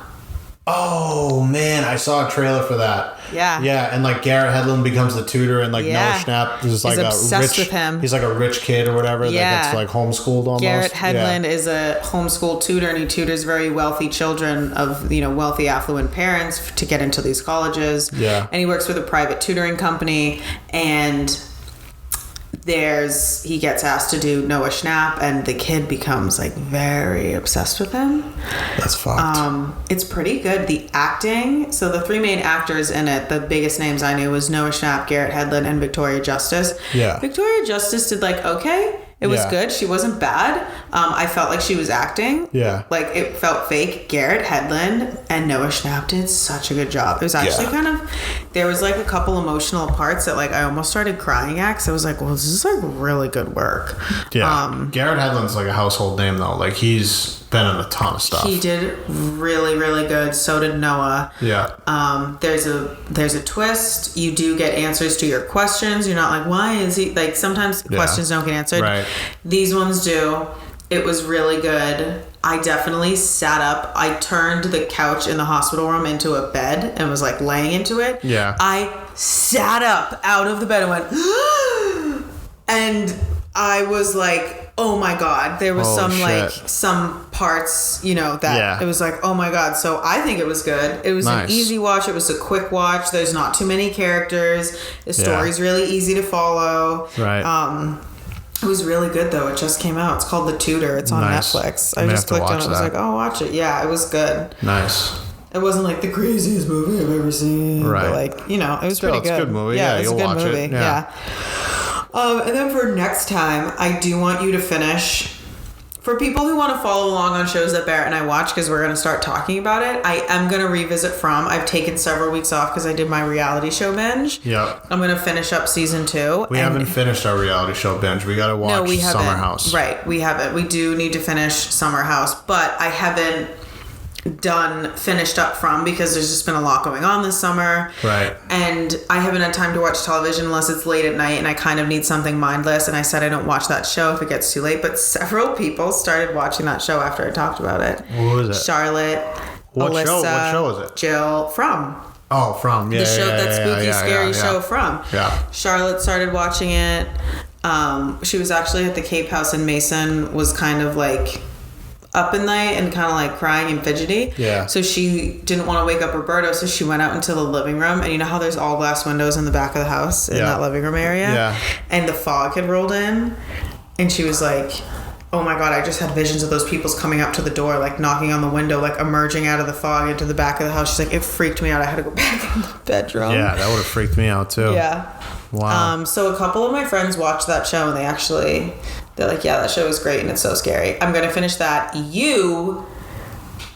Oh, man. I saw a trailer for that. Yeah. Yeah, and like Garrett Hedlund becomes the tutor and like Noah Schnapp is like obsessed with him. He's like a rich kid or whatever that gets like homeschooled almost. Garrett Hedlund is a homeschool tutor and he tutors very wealthy children of, wealthy affluent parents to get into these colleges. Yeah. And he works with a private tutoring company and he gets asked to do Noah Schnapp and the kid becomes like very obsessed with him. That's fucked. It's pretty good. The acting, so the three main actors in it, the biggest names I knew was Noah Schnapp, Garrett Hedlund, and Victoria Justice. Yeah. Victoria Justice did like okay. It was good. She wasn't bad. I felt like she was acting. Yeah. Like it felt fake. Garrett Hedlund and Noah Schnapp did such a good job. It was actually there was like a couple emotional parts that like I almost started crying at because I was like, well, this is like really good work. Yeah. Garrett Hedlund's like a household name though. Like he's been in a ton of stuff. He did really, really good. So did Noah. Yeah. There's a twist. You do get answers to your questions. You're not like, why is he like sometimes questions don't get answered. Right. These ones do. It was really good. I definitely sat up. I turned the couch in the hospital room into a bed and was like laying into it. Yeah. I sat up out of the bed and went, and I was like, oh my God. There was some parts, that it was like, oh my God. So I think it was good. It was an easy watch. It was a quick watch. There's not too many characters. The story's really easy to follow. Right. It was really good though. It just came out. It's called The Tutor. It's on Netflix. I just clicked on it. I was like, oh, watch it. Yeah, it was good. Nice. It wasn't like the craziest movie I've ever seen. Right. But like, it was pretty good. It's a good movie. Yeah, it's a good movie. It. Yeah. And then for next time, I do want you to finish. For people who want to follow along on shows that Barrett and I watch, because we're going to start talking about it, I am going to revisit From. I've taken several weeks off because I did my reality show binge. Yep. I'm going to finish up season 2. We haven't finished our reality show binge. We got to watch Summer House. Right, we haven't. We do need to finish Summer House, but I haven't finished up From because there's just been a lot going on this summer. Right. And I haven't had time to watch television unless it's late at night and I kind of need something mindless. And I said I don't watch that show if it gets too late. But several people started watching that show after I talked about it. What was it? Charlotte, What Alyssa, show was it? Jill, From. Oh, From. Yeah, the show, that spooky, scary show From. Yeah. Charlotte started watching it. She was actually at the Cape House in Mason, was kind of like up at night and kind of like crying and fidgety. Yeah. So she didn't want to wake up Roberto, so she went out into the living room. And you know how there's all glass windows in the back of the house in that living room area? Yeah. And the fog had rolled in. And she was like, oh my God, I just had visions of those people coming up to the door, like knocking on the window, like emerging out of the fog into the back of the house. She's like, it freaked me out. I had to go back in the bedroom. Yeah, that would have freaked me out too. Yeah. Wow. So a couple of my friends watched that show and they're like, yeah, that show is great and it's so scary. I'm going to finish that. You,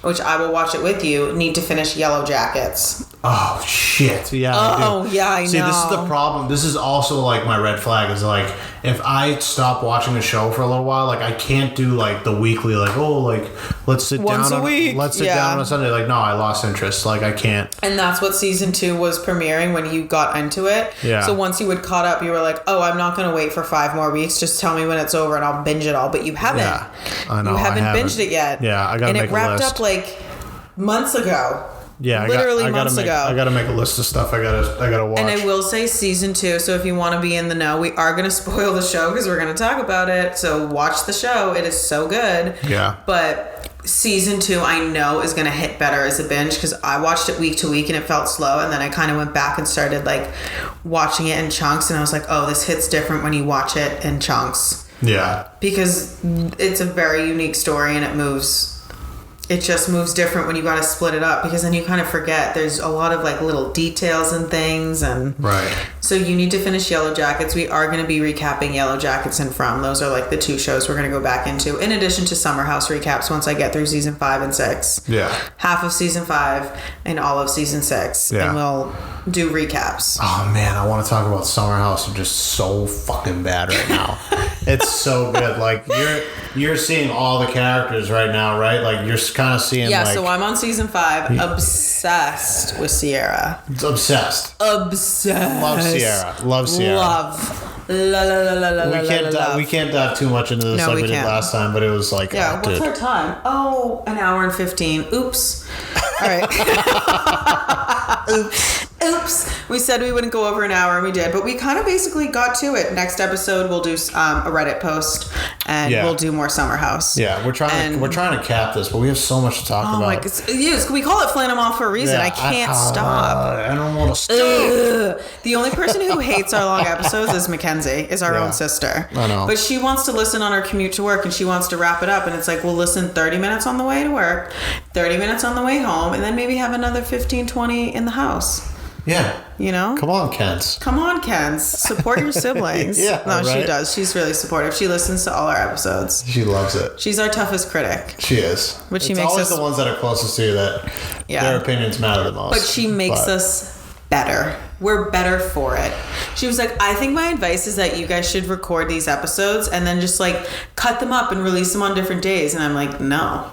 which I will watch it with you, need to finish Yellow Jackets. Oh shit! Yeah. Oh yeah, I know. See, this is the problem. This is also like my red flag. Is like if I stop watching a show for a little while, like I can't do like the weekly, like let's sit once down a week. Let's sit down on a Sunday. Like no, I lost interest. Like I can't. And that's what season 2 was premiering when you got into it. Yeah. So once you had caught up, you were like, oh, I'm not going to wait for 5 more weeks. Just tell me when it's over and I'll binge it all. But you haven't. Yeah, I know. You haven't binged it yet. Yeah, I gotta make a list. And it wrapped up like months ago. Yeah, literally months ago. I gotta make a list of stuff I gotta watch. And I will say season 2. So if you want to be in the know, we are going to spoil the show because we're going to talk about it. So watch the show. It is so good. Yeah. But season 2, I know is going to hit better as a binge because I watched it week to week and it felt slow. And then I kind of went back and started like watching it in chunks. And I was like, oh, this hits different when you watch it in chunks. Yeah. Because it's a very unique story and it just moves different when you got to split it up because then you kind of forget there's a lot of like little details and things and right. So you need to finish Yellow Jackets. We are going to be recapping Yellow Jackets and From. Those are like the 2 shows we're going to go back into in addition to Summer House recaps once I get through season 5 and 6. Yeah. Half of season 5 and all of season 6. Yeah. And we'll do recaps. Oh man, I want to talk about Summer House. I'm just so fucking bad right now. It's so good. Like you're seeing all the characters right now, right? Like you're kind of seeing. Yeah, like, so I'm on season 5, obsessed with Sierra. Obsessed. Love Sierra. Love. We can't dive too much into this like we did last time, but it was like what's our time? Oh, an hour and 15. Oops. All right. Oops. We said we wouldn't go over an hour and we did, but we kind of basically got to it. Next episode we'll do a Reddit post and we'll do more Summer House. Yeah, we're trying to cap this, but we have so much to talk about. Oh my god. Yes, we call it Flanamoff for a reason. I can't stop. I don't want to stop. The only person who hates our long episodes is Mackenzie, is our own sister. I know. But she wants to listen on her commute to work and she wants to wrap it up and it's like, we'll listen 30 minutes on the way to work, 30 minutes on the way home, and then maybe have another 15, 20 in the house. Yeah. You know? Come on, Kens. Support your siblings. Yeah. No, right? she does. She's really supportive. She listens to all our episodes. She loves it. She's our toughest critic. She is. But she it's makes always us the ones that are closest to you that their opinions matter the most. But she makes us better. We're better for it. She was like, I think my advice is that you guys should record these episodes and then just like cut them up and release them on different days. And I'm like, no.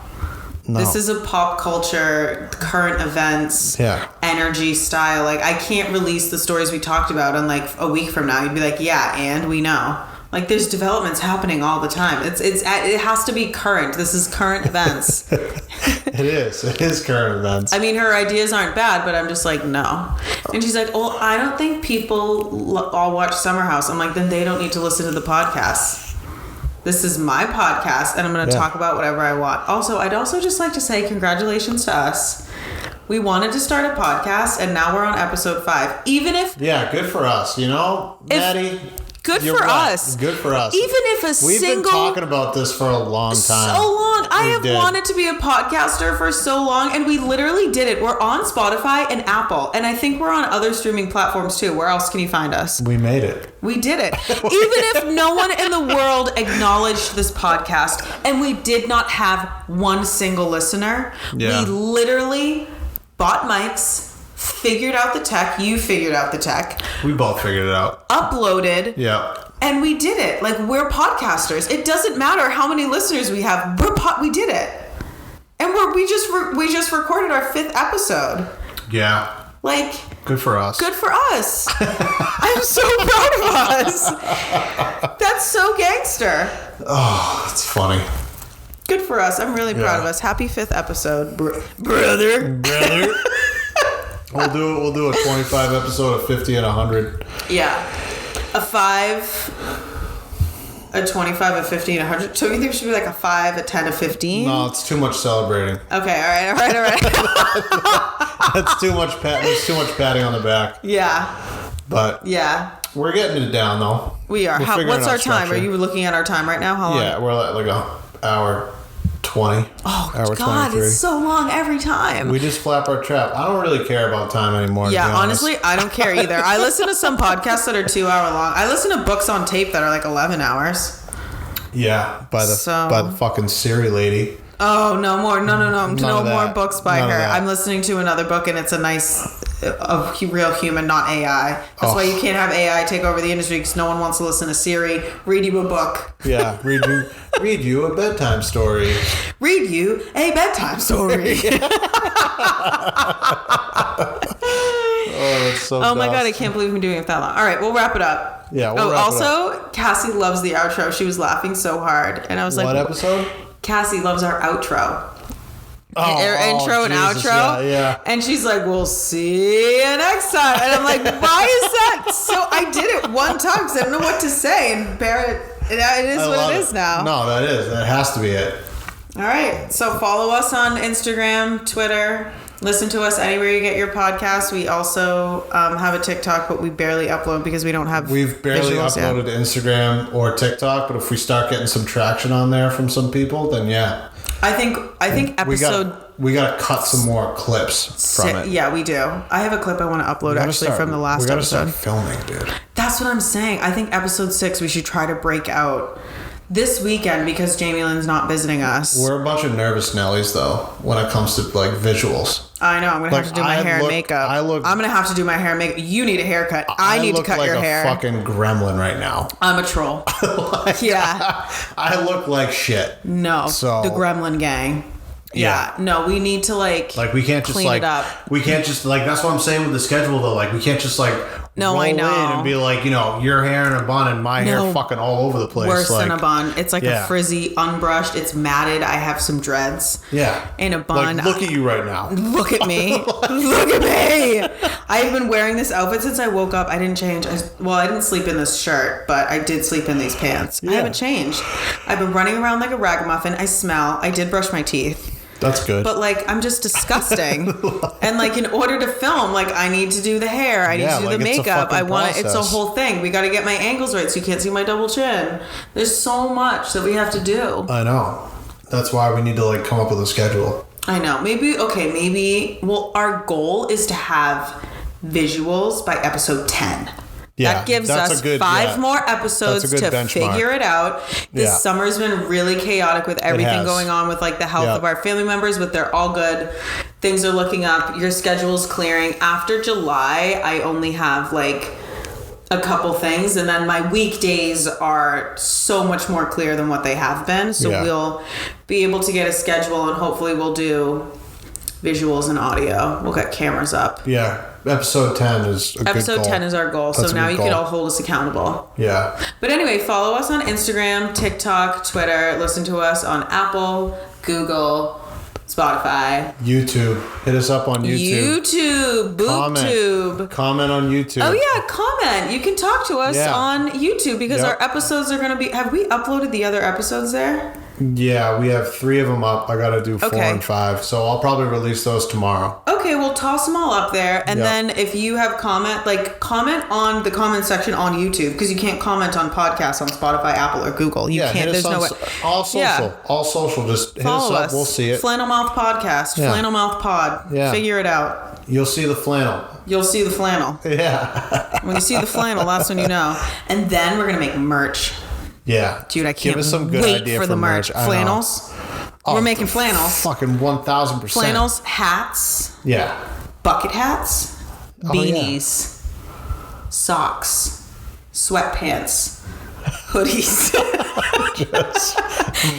This is a pop culture, current events, energy style. Like, I can't release the stories we talked about on like a week from now. You'd be like, yeah, and we know. Like, there's developments happening all the time. It has to be current. This is current events. It is current events. I mean, her ideas aren't bad, but I'm just like, no. And she's like, well, I don't think people all watch Summer House. I'm like, then they don't need to listen to the podcast. This is my podcast, and I'm going to talk about whatever I want. Also, I'd also just like to say congratulations to us. We wanted to start a podcast, and now we're on episode 5. Even if... Yeah, good for us, you know? Maddie... Good for us. Good for us. Even if We've been talking about this for a long time. So long. I have wanted to be a podcaster for so long, and we literally did it. We're on Spotify and Apple, and I think we're on other streaming platforms too. Where else can you find us? We made it. We did it. Even if no one in the world acknowledged this podcast, and we did not have one single listener, we literally bought mics, figured out the tech. You figured out the tech. We both figured it out. Uploaded. Yeah. And we did it. Like, we're podcasters. It doesn't matter how many listeners we have. We did it. And we just recorded our 5th episode. Yeah. Like, good for us. Good for us. I'm so proud of us. That's so gangster. Oh, it's funny. Good for us. I'm really proud of us. Happy 5th episode, brother. We'll do a 25 episode, a 50, and 100. Yeah. A 5, a 25, a 50, and 100. So you think it should be like a 5, a 10, a 15? No, it's too much celebrating. Okay, all right. That's too much There's too much patting on the back. Yeah. But we're getting it down though. We are. What's our time? Are you looking at our time right now? How long? Yeah, we're at like an hour 20. Oh, hour God, 23. it's so long every time. We just flap our trap. I don't really care about time anymore. Yeah, honestly, I don't care either. I listen to some podcasts that are 2 hour long. I listen to books on tape that are like 11 hours. Yeah, by the fucking Siri lady. Oh, no more. No of more that. books by None of her. that. I'm listening to another book, and it's a real human, not AI. That's why you can't have AI take over the industry, because no one wants to listen to Siri read you a book. Yeah, read you a bedtime story. Read you a bedtime story. Oh, that's so Oh my God, I can't believe we're doing it that long. All right, we'll wrap it up. Yeah, we'll wrap it up. Cassie loves the outro. She was laughing so hard. And I was like, what episode? Cassie loves our outro. Our intro and Jesus, outro. Yeah. And she's like, we'll see you next time. And I'm like, why is that? So I did it one time because I don't know what to say. And Barrett, it is what it is now. No, that has to be it. All right. So follow us on Instagram, Twitter. Listen to us anywhere you get your podcasts. We also have a TikTok, but we barely upload because we don't have. We've barely uploaded yet. to Instagram or TikTok, but if we start getting some traction on there from some people, then yeah. I think episode. We gotta cut some more clips from it. Yeah, we do. I have a clip I want to upload from the last episode. We gotta start filming, dude. That's what I'm saying. I think episode 6 we should try to break out this weekend because Jamie Lynn's not visiting us. We're a bunch of nervous Nellies though when it comes to like visuals. I know. I'm gonna have to do my hair and makeup. I'm gonna have to do my hair and makeup. You need a haircut. I need to cut your hair. I look like a fucking gremlin right now. I'm a troll. Yeah. I look like shit. No. So the Gremlin gang. Yeah. No, we need to like we can't just clean it up. We can't just that's what I'm saying with the schedule though. Like we can't just roll in and be like, your hair in a bun and my hair fucking all over the place. Worse than a bun. It's like a frizzy, unbrushed. It's matted. I have some dreads. Yeah. In a bun. Look at you right now. Look at me. Look at me. I've been wearing this outfit since I woke up. I didn't change. I didn't sleep in this shirt, but I did sleep in these pants. Yeah. I haven't changed. I've been running around like a ragamuffin. I smell. I did brush my teeth. That's good. But I'm just disgusting. And in order to film, I need to do the hair. I need to do the makeup. It's a whole thing. We got to get my angles right so you can't see my double chin. There's so much that we have to do. I know. That's why we need to come up with a schedule. I know. Maybe our goal is to have visuals by episode 10. Yeah, that gives us 5 more episodes to figure it out. This summer's been really chaotic with everything going on with the health of our family members, but they're all good. Things are looking up. Your schedule's clearing. After July, I only have a couple things, and then my weekdays are so much more clear than what they have been. So we'll be able to get a schedule, and hopefully we'll do visuals and audio. We'll get cameras up. Yeah. Episode 10 is a good goal. Episode 10 is our goal. So now you can all hold us accountable. Yeah. But anyway, follow us on Instagram, TikTok, Twitter. Listen to us on Apple, Google, Spotify. YouTube. Hit us up on YouTube. BoobTube. Comment on YouTube. Oh, yeah. Comment. You can talk to us on YouTube because our episodes are going to be... Have we uploaded the other episodes there? Yeah, we have 3 of them up. I got to do 4 and 5. So I'll probably release those tomorrow. Okay, we'll toss them all up there. And then if you have comment on the comment section on YouTube because you can't comment on podcasts on Spotify, Apple, or Google. You can't. There's no way. All social. Yeah. All social. Just hit us up. We'll see it. Flannel Mouth Podcast. Yeah. Flannel Mouth Pod. Yeah. Figure it out. You'll see the flannel. You'll see the flannel. Yeah. When you see the flannel, that's when you know. And then we're going to make merch. Yeah. Dude, I can't wait for the merch. Flannels. We're making flannels. Fucking 1,000%. Flannels, hats. Yeah. Bucket hats. Beanies. Socks. Sweatpants. Hoodies. Just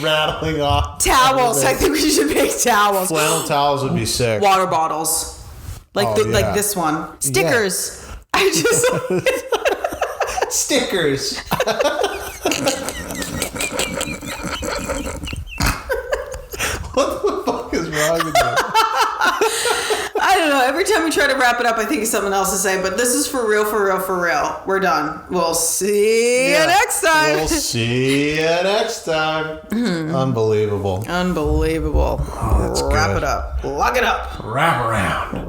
rattling off. Towels. I think we should make towels. Flannel towels would be sick. Water bottles. Like this one. Stickers. Yeah. I just... Stickers. What the fuck is wrong with you? I don't know. Every time we try to wrap it up, I think of something else to say. But this is for real, for real, for real. We're done. We'll see you next time. We'll see you next time. Unbelievable. Oh, wrap it up. Lock it up. Wrap around.